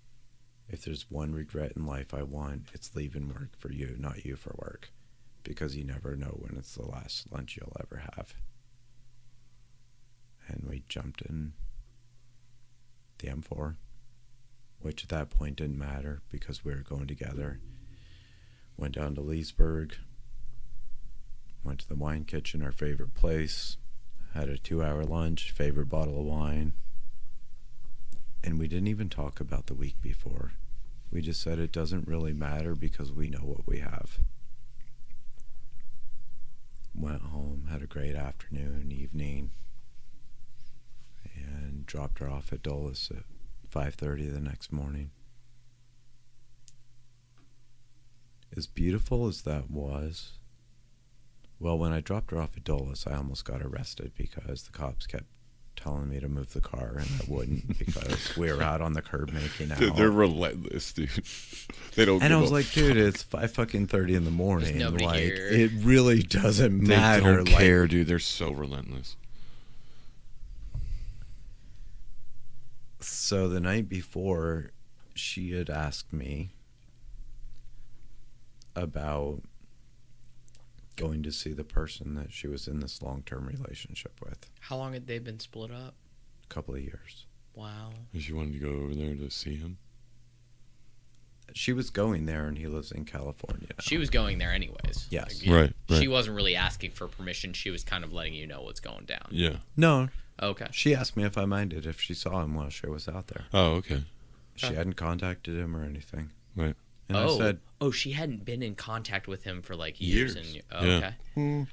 if there's one regret in life I want, it's leaving work for you, not you for work. Because you never know when it's the last lunch you'll ever have. And we jumped in the M4, which at that point didn't matter because we were going together. Went down to Leesburg, went to the wine kitchen, our favorite place, had a 2-hour lunch, favorite bottle of wine. And we didn't even talk about the week before. We just said it doesn't really matter because we know what we have. Went home, had a great afternoon, evening, and dropped her off at Dulles at 5:30 the next morning. As beautiful as that was, well, when I dropped her off at Dulles, I almost got arrested because the cops kept telling me to move the car, and I wouldn't because we were out on the curb making out. Dude, they're relentless, dude. They don't. And I give was up. like, dude, it's 5:30 in the morning. There's nobody Like, here. it really doesn't They matter. don't Like, care, dude. They're so relentless. so the night before, she had asked me about going to see the person that she was in this long-term relationship with. How long had they been split up? A couple of years. Wow. And she wanted to go over there to see him. She was going there, and he lives in California now. She was going there anyways. Yes. Right. She wasn't really asking for permission. She was kind of letting you know what's going down. Yeah. No, Okay. she asked me if I minded if she saw him while she was out there. Oh, okay. She Okay. hadn't contacted him or anything. Right. And I said, she hadn't been in contact with him for like Years. years. Yeah. Okay.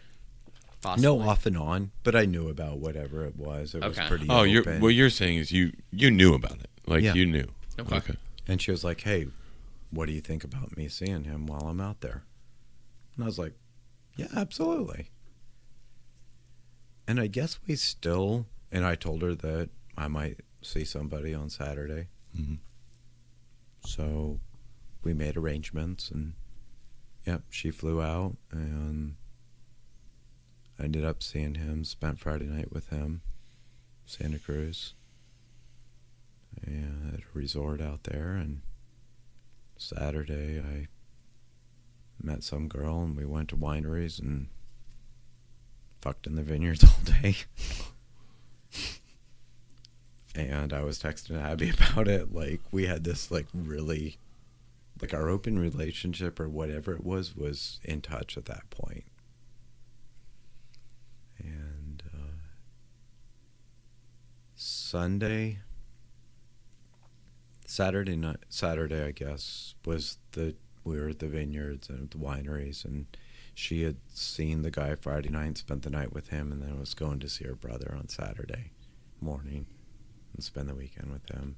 Possibly. no, off and on, but I knew about whatever it was. It was Okay. pretty Oh, open. what you're saying is you knew about it. Like Yeah. you knew. Okay. And she was like, hey, what do you think about me seeing him while I'm out there? And I was like, yeah, absolutely. And I guess we still, and I told her that I might see somebody on Saturday. Mhm. So we made arrangements, and yep, she flew out, and I ended up seeing him, spent Friday night with him, Santa Cruz, and at a resort out there, and Saturday I met some girl and we went to wineries and fucked in the vineyards all day. And I was texting Abby about it. Like, we had this like really, like, our open relationship or whatever it was in touch at that point. And Saturday, I guess, we were at the vineyards and the wineries, and she had seen the guy Friday night and spent the night with him, and then was going to see her brother on Saturday morning and spend the weekend with him.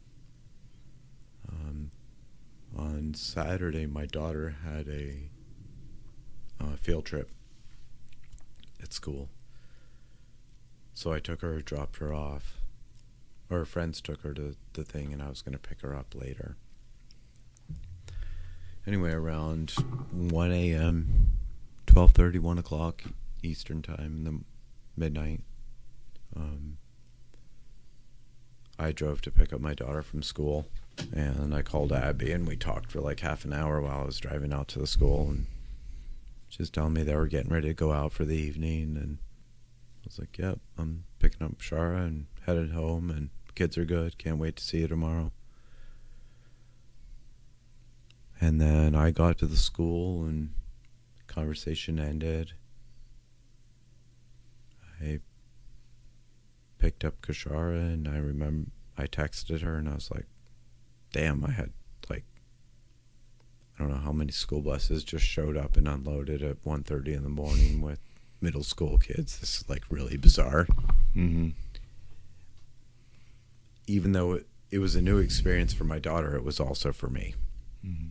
On Saturday, my daughter had a field trip at school, So I took her, dropped her off. Or her friends took her to the thing, and I was going to pick her up later. Anyway, around 1 a.m., 12:30, 1 o'clock Eastern time, in the midnight, I drove to pick up my daughter from school, and I called Abby, and we talked for like half an hour while I was driving out to the school, and she was telling me they were getting ready to go out for the evening, and I was like, yep, I'm picking up Shara and headed home, and kids are good, can't wait to see you tomorrow. And then I got to the school, and conversation ended. I picked up Kashara, and I remember I texted her, and I was like, damn, I had like, I don't know how many school buses just showed up and unloaded at 1:30 in the morning with middle school kids. This is like really bizarre. Mm-hmm. Even though it was a new experience for my daughter, it was also for me. Mm-hmm.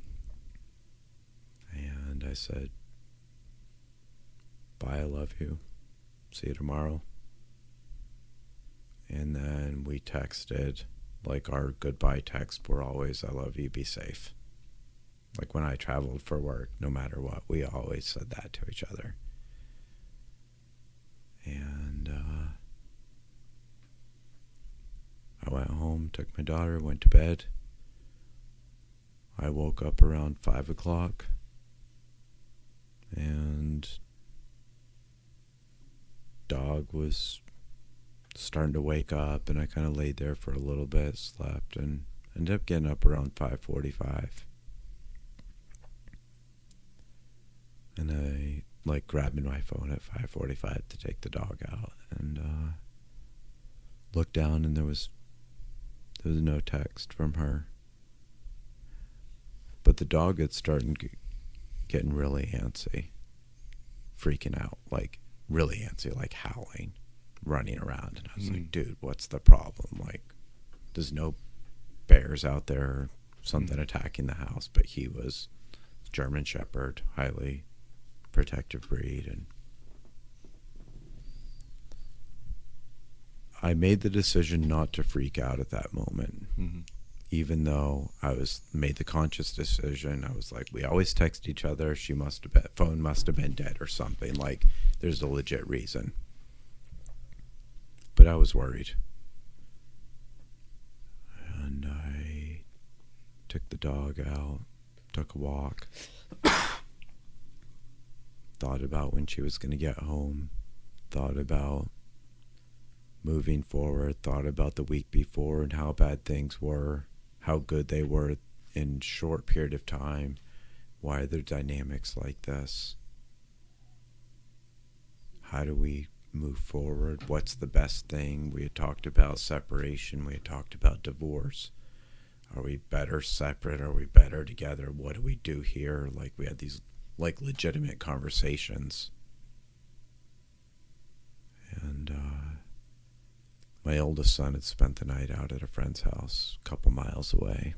And I said, bye, I love you. See you tomorrow. And then we texted, like our goodbye texts were always, I love you, be safe. Like when I traveled for work, no matter what, we always said that to each other. And I went home, took my daughter, went to bed. I woke up around 5 o'clock. And dog was starting to wake up, and I kind of laid there for a little bit, slept, and ended up getting up around 5:45. And I like grabbing my phone at 5:45 to take the dog out, and looked down, and there was no text from her. But the dog had started getting really antsy, freaking out, like really antsy, like howling, running around. And I was like, dude, what's the problem? Like, there's no bears out there or something attacking the house. But he was German Shepherd, highly protective breed. And I made the decision not to freak out at that moment. Mm-hmm. Even though I made the conscious decision. I was like, we always text each other. Phone must have been dead or something. Like, there's a legit reason. But I was worried. And I took the dog out, took a walk, thought about when she was going to get home, thought about moving forward, thought about the week before and how bad things were, how good they were in a short period of time. Why are there dynamics like this? How do we move forward? What's the best thing? We had talked about separation. We had talked about divorce. Are we better separate? Are we better together? What do we do here? Like, we had these like legitimate conversations. And my oldest son had spent the night out at a friend's house a couple miles away.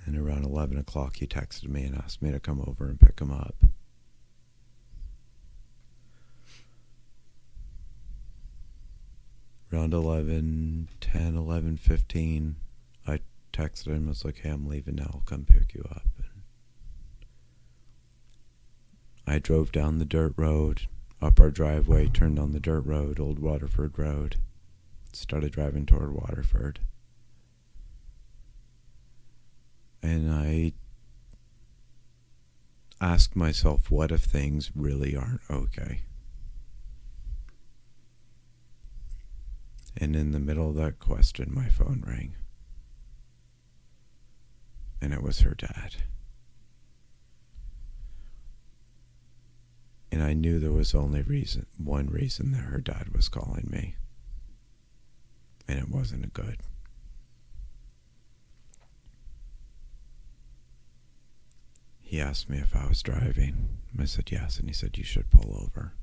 And around 11 o'clock, he texted me and asked me to come over and pick him up. Around 11:10, 11:15, I texted him. I was like, hey, I'm leaving now. I'll come pick you up. And I drove down the dirt road, up our driveway, turned on the dirt road, Old Waterford Road, started driving toward Waterford. And I asked myself, what if things really aren't okay? And in the middle of that question, my phone rang. And it was her dad. And I knew there was only one reason that her dad was calling me. And it wasn't good. He asked me if I was driving. I said yes, and he said, you should pull over.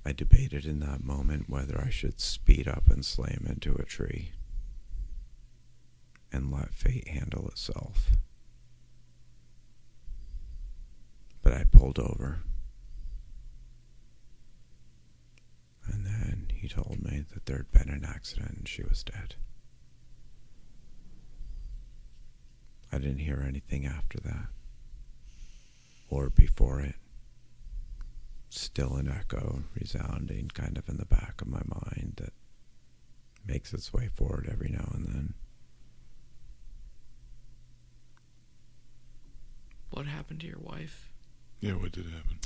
I debated in that moment whether I should speed up and slam into a tree and let fate handle itself. But I pulled over, he told me that there had been an accident and she was dead. I didn't hear anything after that or before it. Still an echo resounding kind of in the back of my mind that makes its way forward every now and then. What happened to your wife? Yeah, what did happen?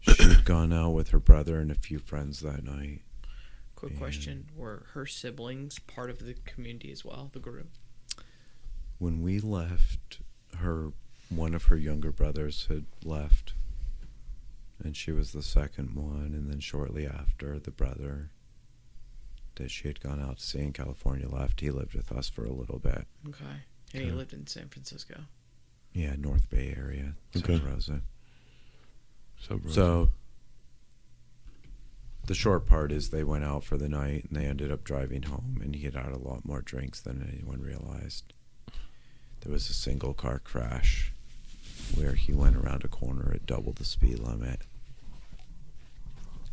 She'd gone out with her brother and a few friends that night. Quick question. Were her siblings part of the community as well, the group? When we left, one of her younger brothers had left. And she was the second one. And then shortly after, the brother that she had gone out to see in California left. He lived with us for a little bit. Okay. And he lived in San Francisco. Yeah, North Bay area. Okay. Santa Rosa. Sub Rosa. So the short part is they went out for the night and they ended up driving home, and he had had a lot more drinks than anyone realized. There was a single car crash where he went around a corner at double the speed limit,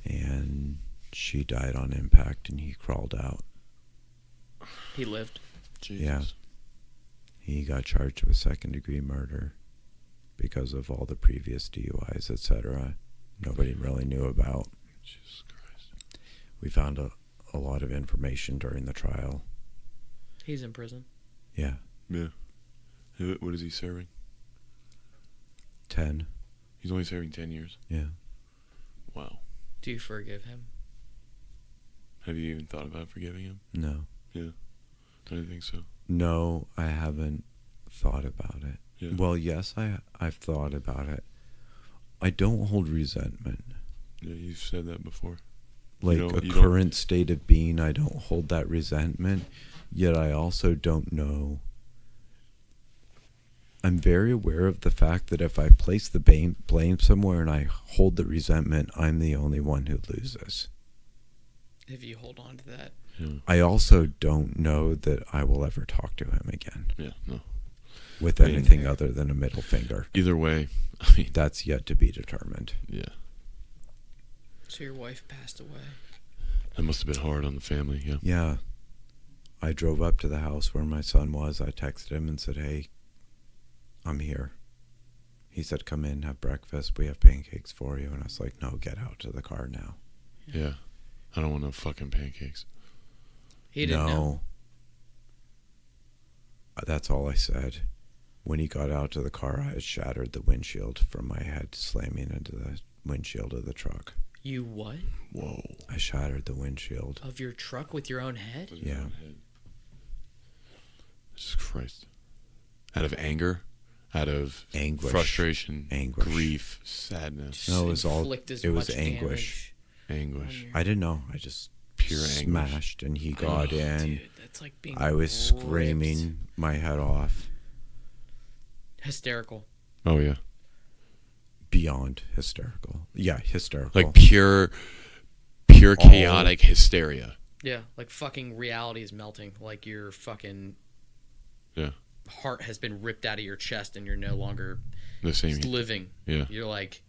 and she died on impact and he crawled out. He lived. Jesus. Yeah. He got charged with second-degree murder because of all the previous DUIs, etc. Nobody really knew about. Jesus Christ. We found a lot of information during the trial. He's in prison. Yeah. Yeah. What is he serving? 10. He's only serving 10 years. Yeah. Wow. Do you forgive him? Have you even thought about forgiving him? No. Yeah. I didn't think so. No, I haven't thought about it. Yeah. Well, yes, I've thought about it. I don't hold resentment. Yeah, you've said that before. Like You a don't- current state of being, I don't hold that resentment. Yet I also don't know. I'm very aware of the fact that if I place the blame somewhere and I hold the resentment, I'm the only one who loses. If you hold on to that. Yeah. I also don't know that I will ever talk to him again Yeah, no. with I mean, anything other than a middle finger. Either way, I mean, That's yet to be determined. yeah. So your wife passed away. That must have been hard on the family, yeah. Yeah. I drove up to the house where my son was. I texted him and said, "Hey, I'm here." He said, "Come in, have breakfast. We have pancakes for you." And I was like, "No, get out to the car now." Yeah. I don't want no fucking pancakes. He didn't know. That's all I said. When he got out to the car, I had shattered the windshield from my head slamming into the windshield of the truck. You what? Whoa. I shattered the windshield. Of your truck with your own head? Yeah. Jesus Christ. Out of anger? Out of Anguish. frustration? Anguish. Grief? Sadness? No, it was all- Inflict as it was much anguish. Anguish? on your- I didn't know. I just Pure anguish. smashed and he got in. Dude, that's like being I was ripped. screaming my head off. Hysterical. Oh, yeah. Beyond hysterical. Yeah, hysterical. Like pure chaotic hysteria. Yeah, like fucking reality is melting. Like your fucking Yeah. heart has been ripped out of your chest and you're no longer The same. living. Yeah. You're like,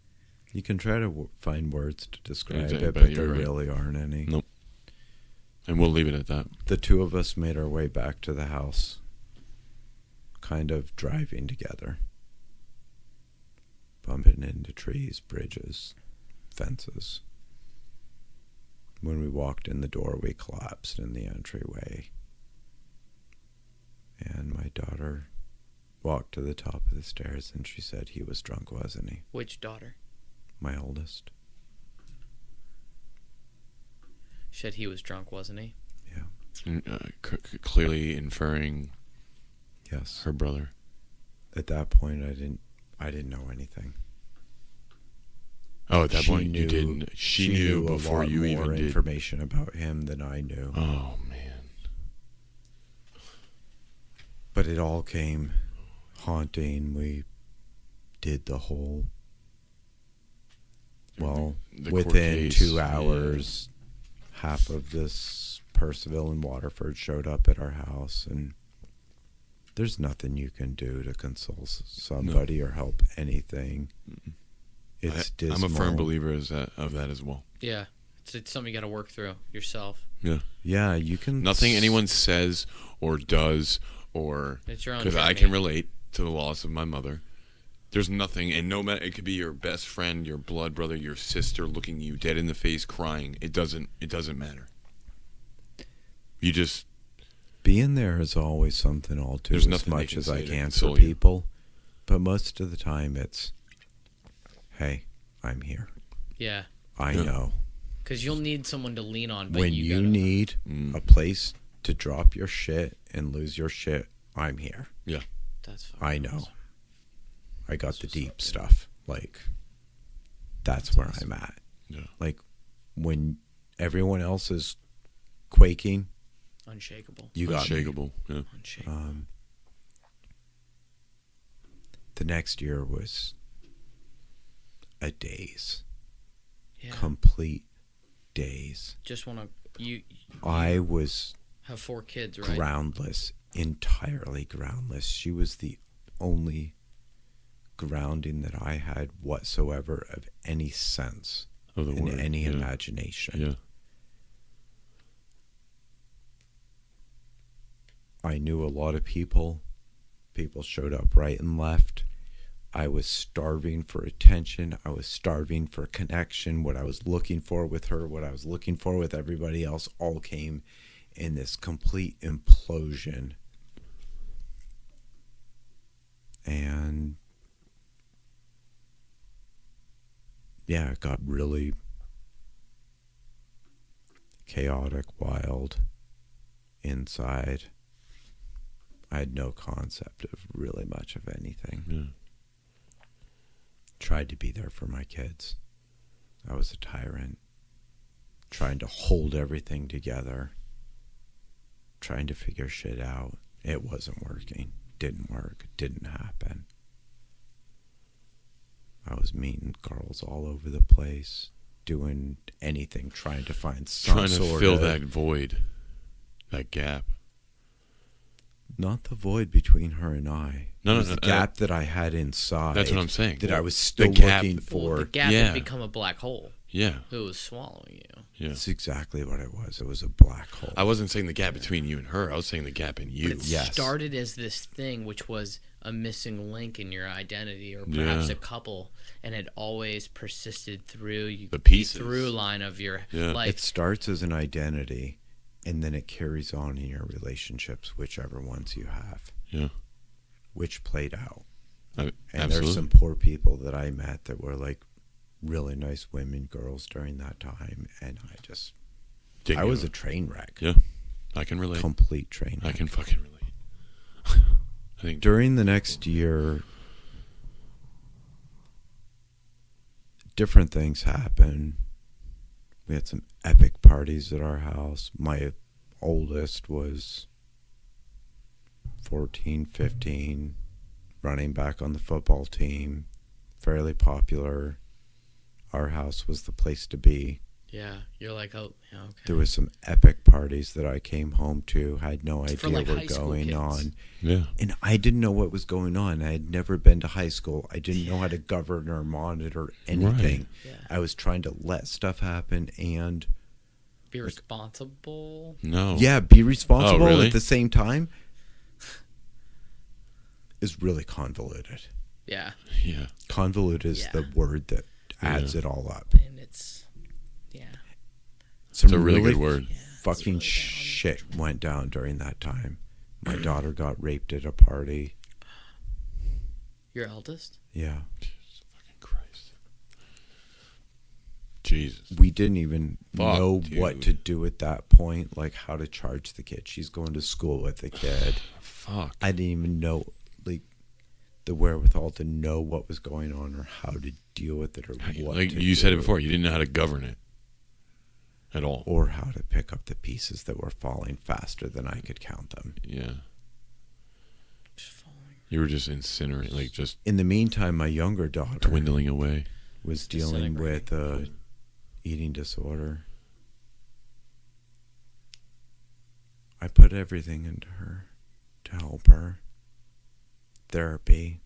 You can try to find words to describe Exactly, it, but but you're there right. really aren't any. Nope. And we'll leave it at that. The two of us made our way back to the house, kind of driving together, bumping into trees, bridges, fences. When we walked in the door, we collapsed in the entryway. And my daughter walked to the top of the stairs and she said he was drunk, wasn't he? which daughter? My oldest. Said he was drunk, wasn't he? Clearly inferring Yes. her brother. At that point, I didn't know anything. Oh, at that She point you knew- didn't. She knew before you more even did. information about him than I knew. Oh man. But it all came haunting. We did the whole. Well, The court within case, 2 yeah. hours, half of this Percival and Waterford showed up at our house, and there's nothing you can do to console somebody or help anything. It's I'm dismal. a firm believer of that as well. Yeah. It's something you got to work through yourself. Yeah. Yeah, you can. Nothing anyone says or does or It's your own because I journey. can relate to the loss of my mother. There's nothing, and no matter, it could be your best friend, your blood brother, your sister looking you dead in the face crying. It doesn't matter. You just Being there is always something I'll do There's as nothing they much can as say I to can console for you. people. But most of the time it's, hey, I'm here. Yeah. I Yeah. know. Because you'll need someone to lean on. But When you you gotta, need a place to drop your shit and lose your shit, I'm here. That's fucking I know. awesome. I got That's the what's up, deep dude. stuff. Like, that's where awesome. I'm at. Yeah. Like, when everyone else is quaking, Unshakable. you got me. unshakable. Yeah. Unshakable. The next year was a daze. Yeah. Complete daze. Just want to. You I was have 4 kids, right? groundless, entirely groundless. She was the only grounding that I had whatsoever of any sense Of the in word. any yeah. imagination. Yeah. I knew a lot of people. People showed up right and left. I was starving for attention. I was starving for connection. What I was looking for with her, what I was looking for with everybody else, all came in this complete implosion. And yeah, it got really chaotic, wild inside. I had no concept of really much of anything. Yeah. Tried to be there for my kids. I was a tyrant. Trying to hold everything together. Trying to figure shit out. It wasn't working. Didn't work. Didn't happen. I was meeting girls all over the place. Doing anything. Trying to find some Trying to sort fill of... that void, that gap. Not the void between her and I. No, It was no, the no, gap that I had inside. That's what I'm saying. That I was still gap- looking Well, for. the gap Yeah. had become a black hole. Yeah. It was swallowing you. Yeah. That's exactly what it was. It was a black hole. I wasn't saying the gap between you and her. I was saying the gap in you. But it Yes. started as this thing, which was a missing link in your identity, or perhaps Yeah. a couple, and it always persisted through The pieces. through line of your Yeah. life. It starts as an identity, and then it carries on in your relationships, whichever ones you have. Yeah. Which played out. I- And there's absolutely. some poor people that I met that were like really nice women, girls during that time, and Didn't I was go- a train wreck. Yeah. I can relate. Complete train I wreck. can fucking relate. I think During the next year, different things happened. We had some epic parties at our house. My oldest was 14, 15, running back on the football team, fairly popular. Our house was the place to be. Yeah, you're like, oh, yeah, okay. There was some epic parties that I came home to, had no idea For, like, what high school going kids. on. Yeah. And I didn't know what was going on. I had never been to high school. I didn't know how to govern or monitor anything. Yeah. I was trying to let stuff happen and, Be responsible. No. yeah, be responsible Oh, really? at the same time is really convoluted. Yeah, Yeah. Convoluted is Yeah. the word that adds Yeah. it all up. and it's Some It's a really good word. yeah, fucking it's really down. shit went down during that time. My daughter got raped at a party. Your eldest? Yeah. Fucking Christ. Jesus. We didn't even Fuck, know what to dude. do at that point, like how to charge the kid. She's going to school with the kid. Fuck. I didn't even know, like, the wherewithal to know what was going on or how to deal with it or what Like to you said it do, before, you didn't know how to govern it at all. or how to pick up the pieces that were falling faster than I could count them. Yeah. Just falling. You were just incinerating, like just In the meantime, my younger daughter dwindling away. was dealing with Disintegrating. eating disorder. I put everything into her to help her. Therapy.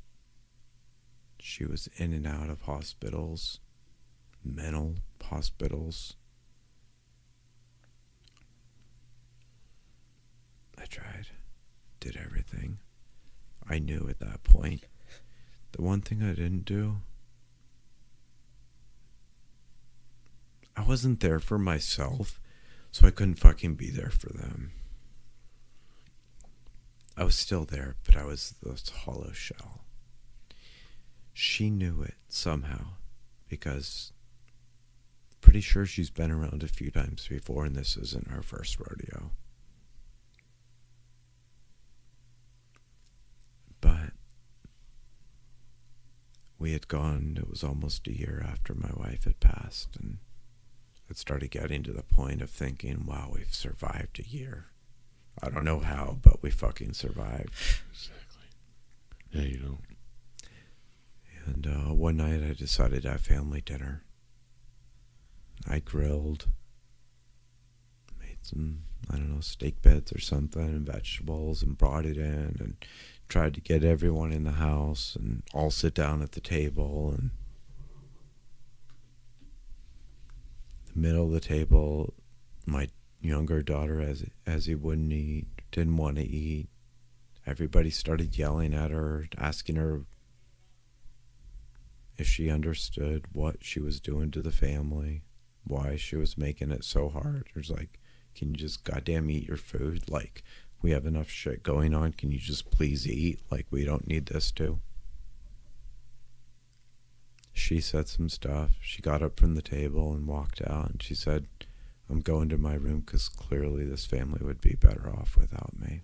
She was in and out of hospitals, mental hospitals, tried. Did everything. I knew at that point. The one thing I didn't do, I wasn't there for myself, so I couldn't fucking be there for them. I was still there, but I was this hollow shell. She knew it somehow, because pretty sure she's been around a few times before, and this isn't her first rodeo. But we had gone, it was almost a year after my wife had passed, and it started getting to the point of thinking, wow, we've survived a year. I don't know how, but we fucking survived. Exactly. Yeah, you don't. And one night I decided to have family dinner. I grilled, made some, I don't know, steak bits or something, and vegetables, and brought it in, and tried to get everyone in the house and all sit down at the table. And the middle of the table, my younger daughter, as he wouldn't eat, didn't want to eat. Everybody started yelling at her, asking her if she understood what she was doing to the family, why she was making it so hard. It was like, can you just goddamn eat your food? Like, we have enough shit going on. Can you just please eat? Like, we don't need this too. She said some stuff. She got up from the table and walked out, and she said, I'm going to my room because clearly this family would be better off without me.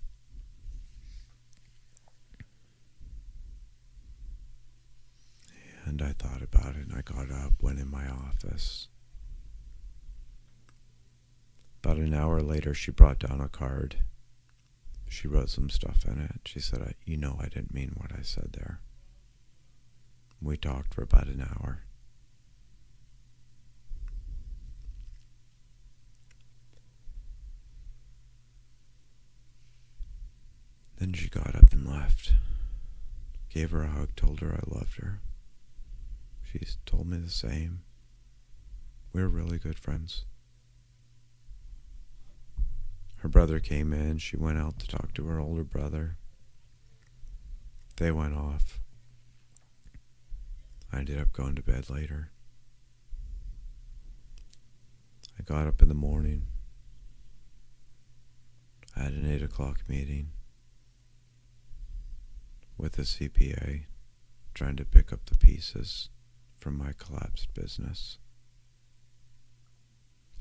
And I thought about it, and I got up, went in my office. About an hour later, she brought down a card. She wrote some stuff in it. She said, I didn't mean what I said there. We talked for about an hour. Then she got up and left. Gave her a hug, told her I loved her. She's told me the same. We're really good friends. Her brother came in. She went out to talk to her older brother. They went off. I ended up going to bed later. I got up in the morning. I had an 8 o'clock meeting with a CPA, trying to pick up the pieces from my collapsed business.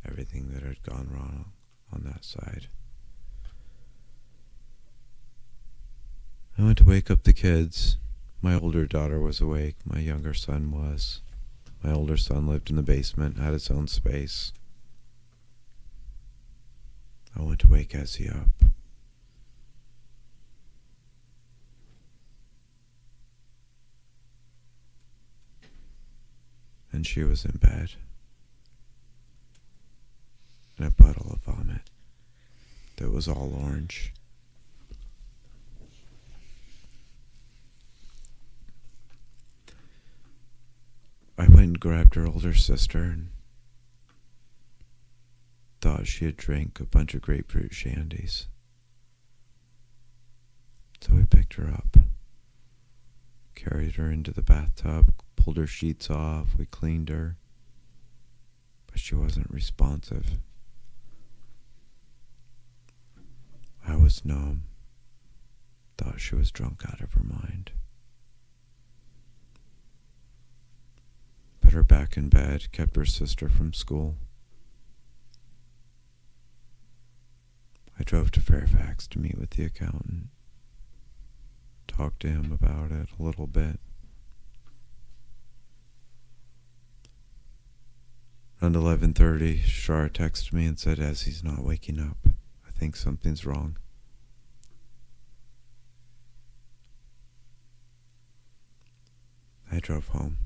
Everything that had gone wrong on that side. I went to wake up the kids. My older daughter was awake. My younger son was. My older son lived in the basement, had his own space. I went to wake Ezzy up. And she was in bed, in a puddle of vomit that was all orange. I went and grabbed her older sister and thought she had drank a bunch of grapefruit shandies. So we picked her up, carried her into the bathtub, pulled her sheets off, we cleaned her, but she wasn't responsive. I was numb, thought she was drunk out of her mind. Put her back in bed, kept her sister from school. I drove to Fairfax to meet with the accountant, talked to him about it a little bit. Around 11:30, Shara texted me and said, as he's not waking up, I think something's wrong. I drove home,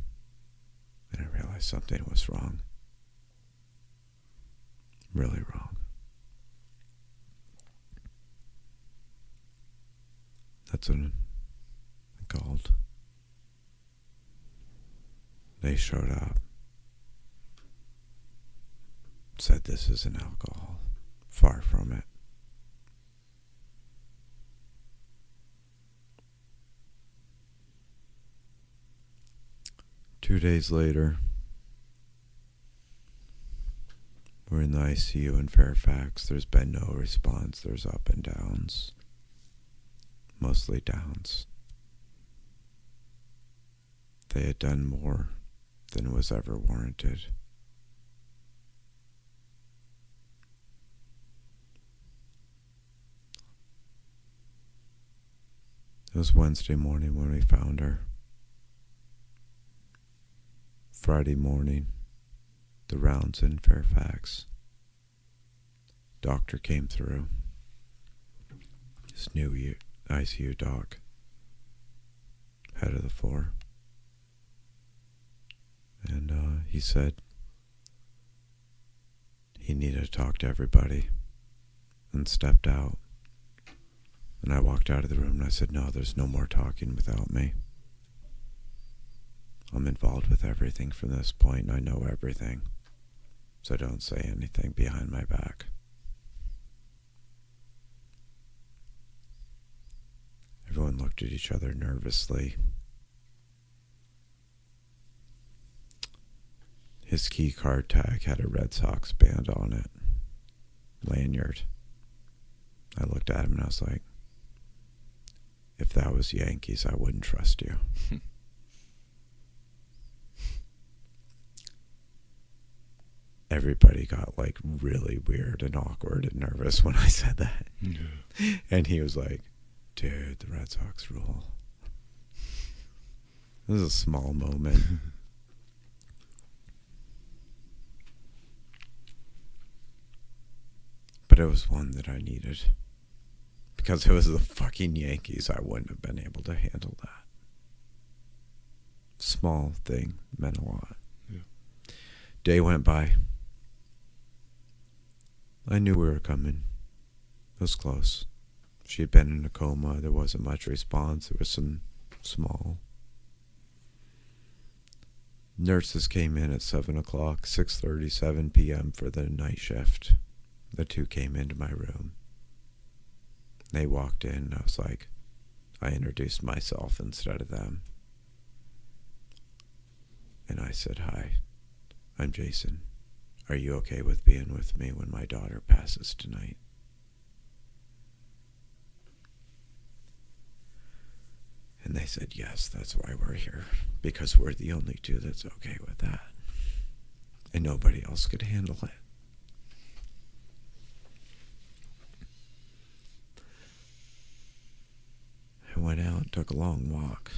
and I realized something was wrong. Really wrong. That's what I called. They showed up. Said this isn't alcohol. Far from it. 2 days later, we're in the ICU in Fairfax. There's been no response. There's up and downs. Mostly downs. They had done more than was ever warranted. It was Wednesday morning when we found her. Friday morning, the rounds in Fairfax. Doctor came through. His new ICU doc. Head of the floor. And he said he needed to talk to everybody and stepped out. And I walked out of the room and I said, no, there's no more talking without me. I'm involved with everything from this point and I know everything. So don't say anything behind my back. Everyone looked at each other nervously. His key card tag had a Red Sox band on it. Lanyard. I looked at him and I was like, if that was Yankees, I wouldn't trust you. Everybody got like really weird and awkward and nervous when I said that. Yeah. And he was like, dude, the Red Sox rule. This is a small moment. But it was one that I needed. Because it was the fucking Yankees, I wouldn't have been able to handle that. Small thing meant a lot. Yeah. Day went by. I knew we were coming. It was close. She had been in a coma. There wasn't much response. There was some small. Nurses came in at 7 o'clock, 6:30, 7 p.m. for the night shift. The two came into my room. They walked in, and I was like, I introduced myself instead of them. And I said, hi, I'm Jason. Are you okay with being with me when my daughter passes tonight? And they said, yes, that's why we're here. Because we're the only two that's okay with that. And nobody else could handle it. I went out and took a long walk.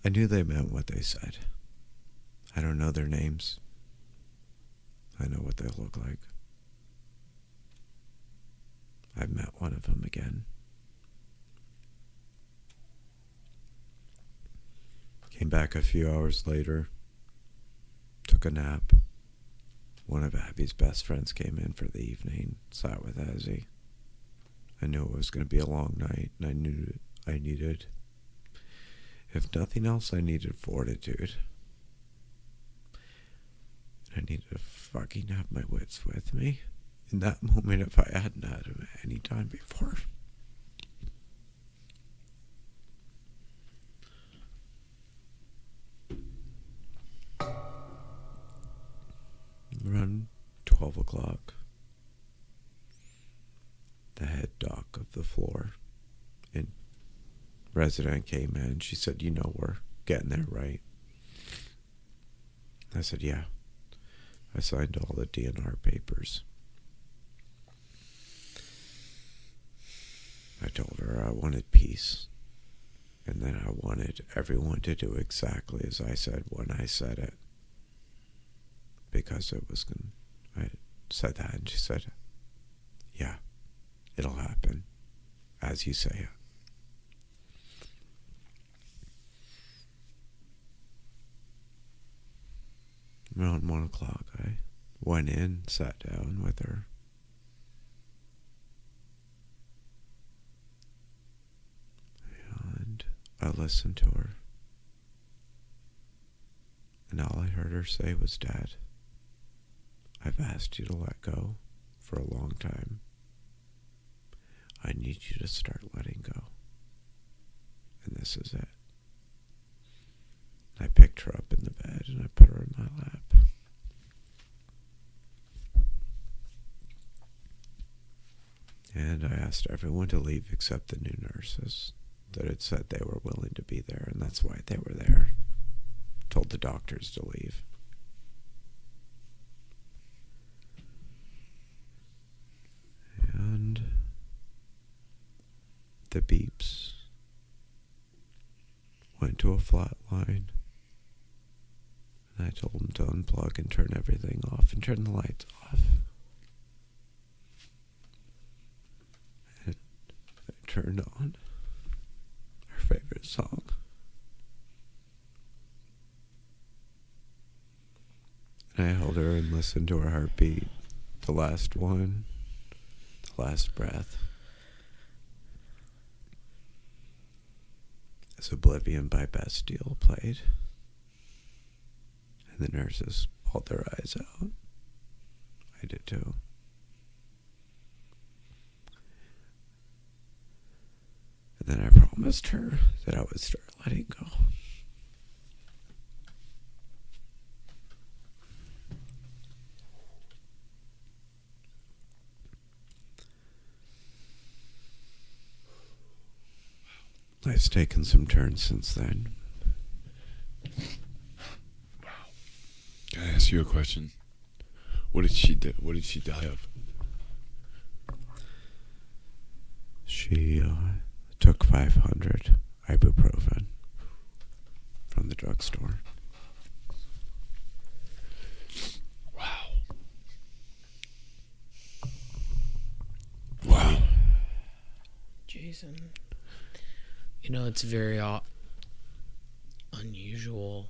I knew they meant what they said. I don't know their names. I know what they look like. I've met one of them again. Came back a few hours later. Took a nap. One of Abby's best friends came in for the evening. Sat with Azzy. I knew it was going to be a long night, and I knew I needed, if nothing else, I needed fortitude. I needed to fucking have my wits with me in that moment if I hadn't had them at any time before. Around 12 o'clock. The head doc of the floor and resident came in. She said, you know, we're getting there, right? I said, yeah. I signed all the DNR papers. I told her I wanted peace. And then I wanted everyone to do exactly as I said when I said it. Because it was I said that and she said, yeah. It'll happen, as you say it. Around 1 o'clock, I went in, sat down with her. And I listened to her. And all I heard her say was, Dad, I've asked you to let go for a long time. I need you to start letting go. And this is it. picked her up in the bed and I put her in my lap. And I asked everyone to leave except the new nurses that had said they were willing to be there, and that's why they were there. Told the doctors to leave. And the beeps went to a flat line. And I told them to unplug and turn everything off and turn the lights off. And I turned on her favorite song. And I held her and listened to her heartbeat. The last one. The last breath. As Oblivion by Bastille played. And the nurses pulled their eyes out. I did too. And then I promised her that I would start letting go. Life's taken some turns since then. Can I ask you a question? What did she do? What did she die of? She took 500 ibuprofen from the drugstore. Wow. Wow. Jason, you know, it's very unusual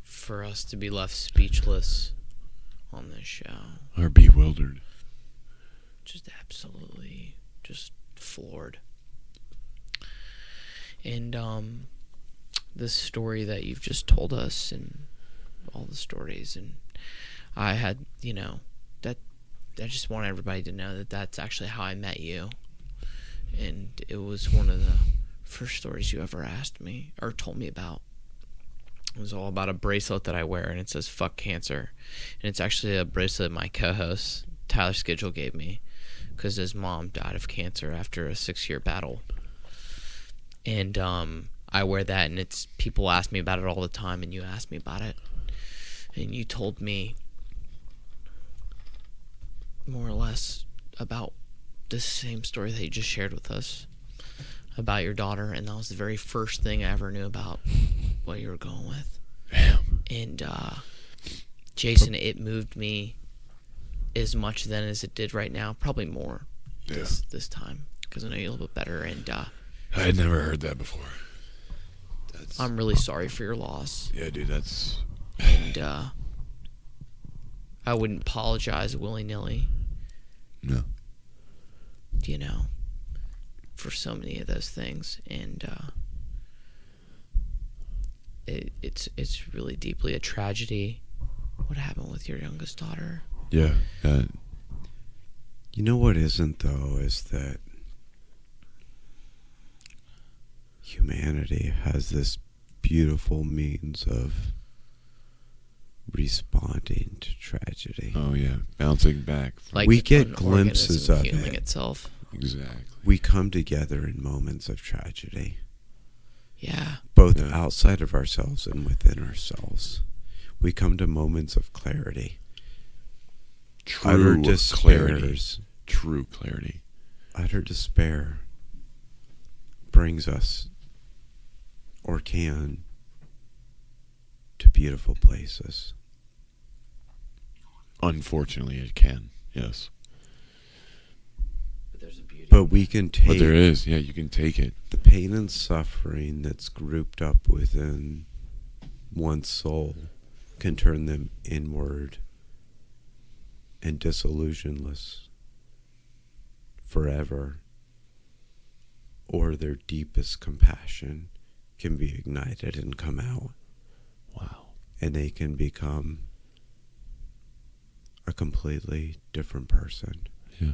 for us to be left speechless on this show. Or bewildered. Just absolutely just floored. And this story that you've just told us and all the stories, and I had, you know, that I just want everybody to know that that's actually how I met you. And it was one of the first stories you ever asked me or told me about. It was all about a bracelet that I wear, and it says "fuck cancer," and it's actually a bracelet my co-host Tyler Schedule gave me because his mom died of cancer after a 6-year battle. And I wear that, and it's people ask me about it all the time, and you asked me about it, and you told me more or less about the same story that you just shared with us about your daughter, and that was the very first thing I ever knew about what you were going with. Damn. And Jason, it moved me as much then as it did right now, probably more this time, because I know you a little bit better. And I had never heard that before. I'm really sorry for your loss. Yeah, dude, that's... And I wouldn't apologize willy-nilly. No. You know, for so many of those things. And it's really deeply a tragedy what happened with your youngest daughter. Yeah. You know what isn't, though, is that humanity has this beautiful means of responding to tragedy. Oh, yeah. Bouncing back. Like we get an glimpses organism of healing it. itself. Exactly. We come together in moments of tragedy, Yeah. both Yeah. outside of ourselves and within ourselves. We come to moments of clarity. Utter True despair. clarity. True clarity. Utter despair brings us, or can, to beautiful places. Unfortunately, it can. Yes. But there's a beauty. But we can take But there is. Yeah, you can take it. the pain and suffering that's grouped up within one's soul, can turn them inward and disillusionless forever, or their deepest compassion can be ignited and come out, Wow. and they can become a completely different person Yeah.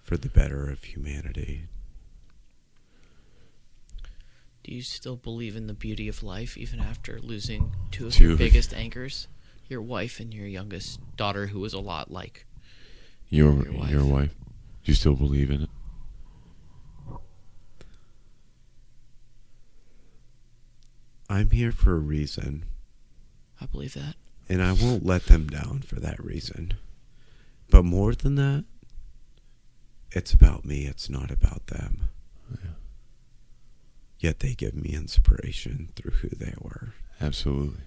for the better of humanity. Do you still believe in the beauty of life even after losing two of Two. your biggest anchors? Your wife and your youngest daughter, who was a lot like Your Your wife. wife. Do you still believe in it? I'm here for a reason, I believe that. and I won't let them down for that reason. But more than that, it's about me. It's not about them. Yeah. Yet they give me inspiration through who they were. Absolutely.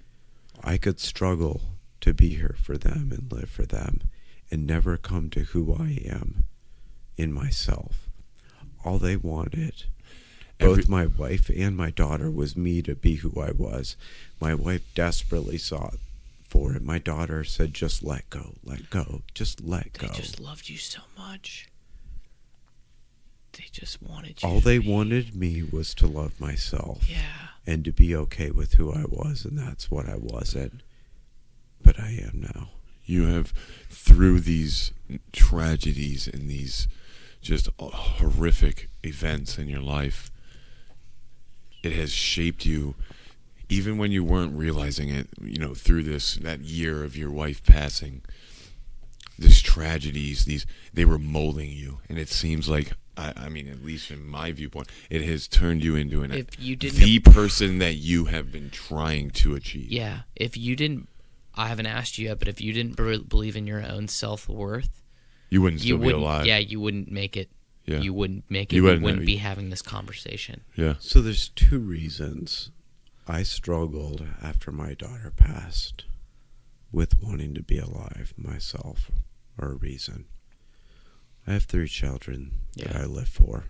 I could struggle to be here for them and live for them and never come to who I am in myself. All they wanted, both my wife and my daughter, was me to be who I was. My wife desperately sought for it. My daughter said, just let go, just let go. They just loved you so much. They just wanted you. All they to be- wanted me was to love myself. Yeah. And to be okay with who I was, and that's what I wasn't. But I am now. You have, through these tragedies and these just horrific events in your life, it has shaped you, even when you weren't realizing it, through that year of your wife passing. These tragedies, they were molding you, and it seems like, I mean, at least in my viewpoint, it has turned you into the person that you have been trying to achieve. Yeah. If you didn't, I haven't asked you yet, but if you didn't believe in your own self-worth, you wouldn't still be alive. Yeah, you wouldn't make it. Yeah. You wouldn't make it. You We wouldn't wouldn't be having this conversation. Yeah. So there's two reasons I struggled after my daughter passed with wanting to be alive myself, or a reason. I have 3 children that I live for.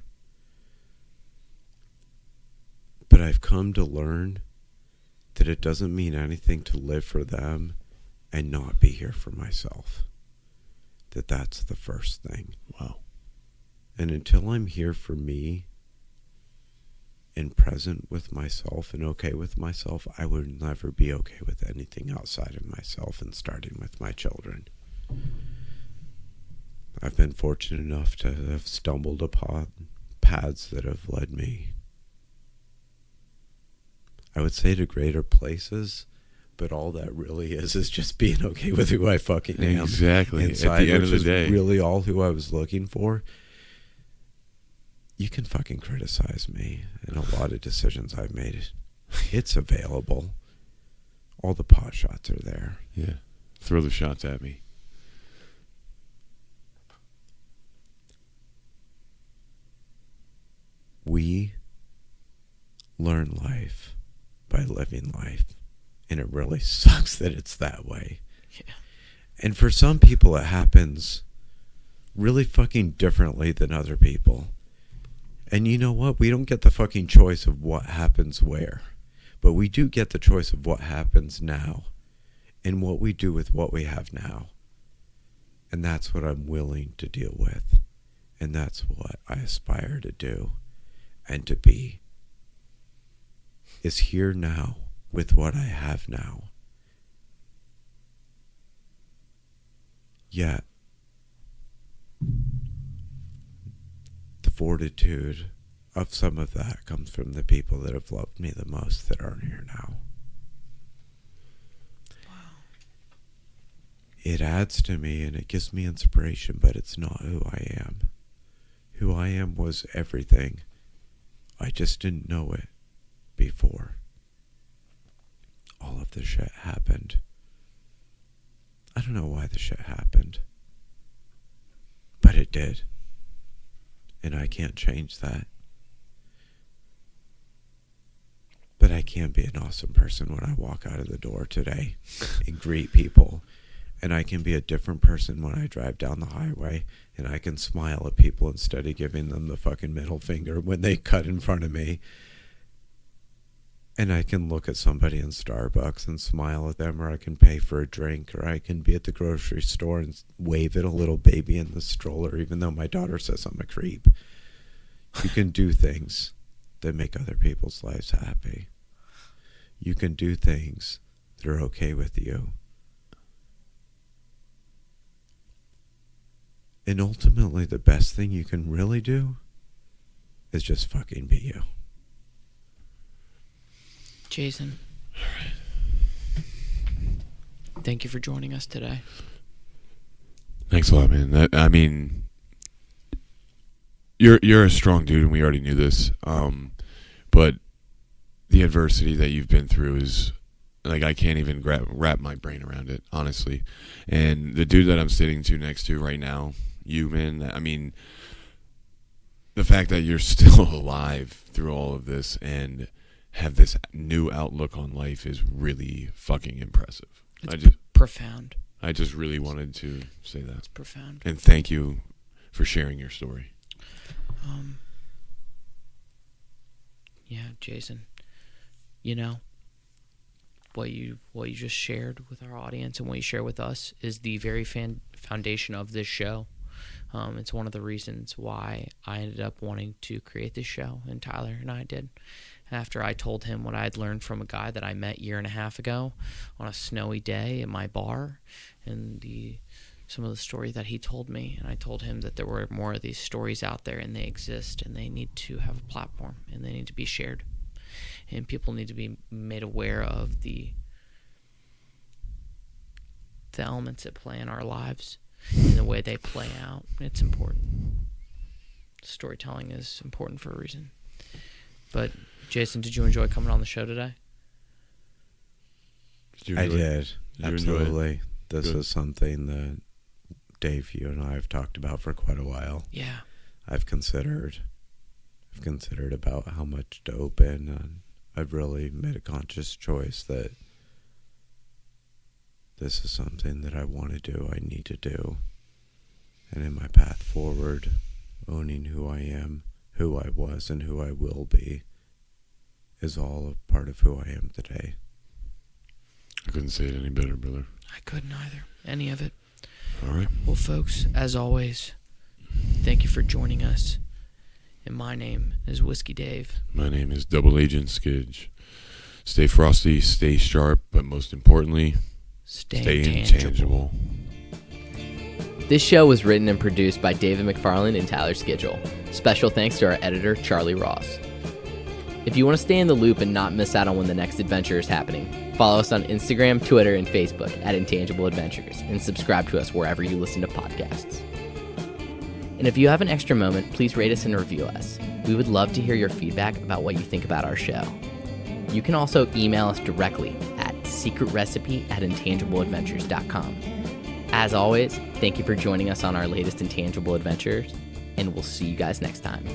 But I've come to learn that it doesn't mean anything to live for them and not be here for myself. That's the first thing. Wow. And until I'm here for me and present with myself and okay with myself, I would never be okay with anything outside of myself, and starting with my children. I've been fortunate enough to have stumbled upon paths that have led me, I would say, to greater places, but all that really is just being okay with who I fucking am. Exactly. Inside, at the end of the which day, is really all who I was looking for. You can fucking criticize me and a lot of decisions I've made. It's available. All the pot shots are there. yeah, throw the shots at me. We learn life by living life, and it really sucks that it's that way. Yeah. And for some people, it happens really fucking differently than other people. And you know what? We don't get the fucking choice of what happens where, but we do get the choice of what happens now and what we do with what we have now. And that's what I'm willing to deal with. And that's what I aspire to do and to be, is here now with what I have now. Yet, the fortitude of some of that comes from the people that have loved me the most that aren't here now. It adds to me and it gives me inspiration, but it's not who I am. Who I am was everything. I just didn't know it before. All of the shit happened. I don't know why the shit happened, but it did. And I can't change that. But I can be an awesome person when I walk out of the door today and greet people. And I can be a different person when I drive down the highway, and I can smile at people instead of giving them the fucking middle finger when they cut in front of me. And I can look at somebody in Starbucks and smile at them, or I can pay for a drink, or I can be at the grocery store and wave at a little baby in the stroller, even though my daughter says I'm a creep. You can do things that make other people's lives happy. You can do things that are okay with you. And ultimately, the best thing you can really do is just fucking be you. Jason. Thank you for joining us today. Thanks a lot, man. I mean, you're a strong dude, and we already knew this. But the adversity that you've been through is like I can't even wrap my brain around it, honestly. And the dude that I'm sitting to next to right now, you, man. I mean, the fact that you're still alive through all of this and have this new outlook on life is really fucking impressive. It's profound. I just really wanted to say that. It's profound. And thank you for sharing your story. Yeah, Jason. You know, what you just shared with our audience and what you share with us is the very foundation of this show. It's one of the reasons why I ended up wanting to create this show, and Tyler and I did. After I told him what I had learned from a guy that I met 1.5 years ago on a snowy day in my bar, and some of the stories that he told me, and I told him that there were more of these stories out there, and they exist, and they need to have a platform, and they need to be shared, and people need to be made aware of the elements that play in our lives and the way they play out. It's important. Storytelling is important for a reason. But Jason, did you enjoy coming on the show today? I did. you Absolutely. This Good. is something that Dave, you and I have talked about for quite a while. Yeah. I've considered about how much to open, and I've really made a conscious choice that this is something that I want to do, I need to do. And in my path forward, owning who I am, who I was, and who I will be is all a part of who I am today. I couldn't say it any better, brother. I couldn't either. Any of it. All right. Well, folks, as always, thank you for joining us. And my name is Whiskey Dave. My name is Double Agent Skidge. Stay frosty, stay sharp, but most importantly, stay intangible. This show was written and produced by David McFarland and Tyler Skidgel. Special thanks to our editor, Charlie Ross. If you want to stay in the loop and not miss out on when the next adventure is happening, follow us on Instagram, Twitter, and Facebook at Intangible Adventures, and subscribe to us wherever you listen to podcasts. And if you have an extra moment, please rate us and review us. We would love to hear your feedback about what you think about our show. You can also email us directly at secretrecipe@intangibleadventures.com. As always, thank you for joining us on our latest Intangible Adventures, and we'll see you guys next time.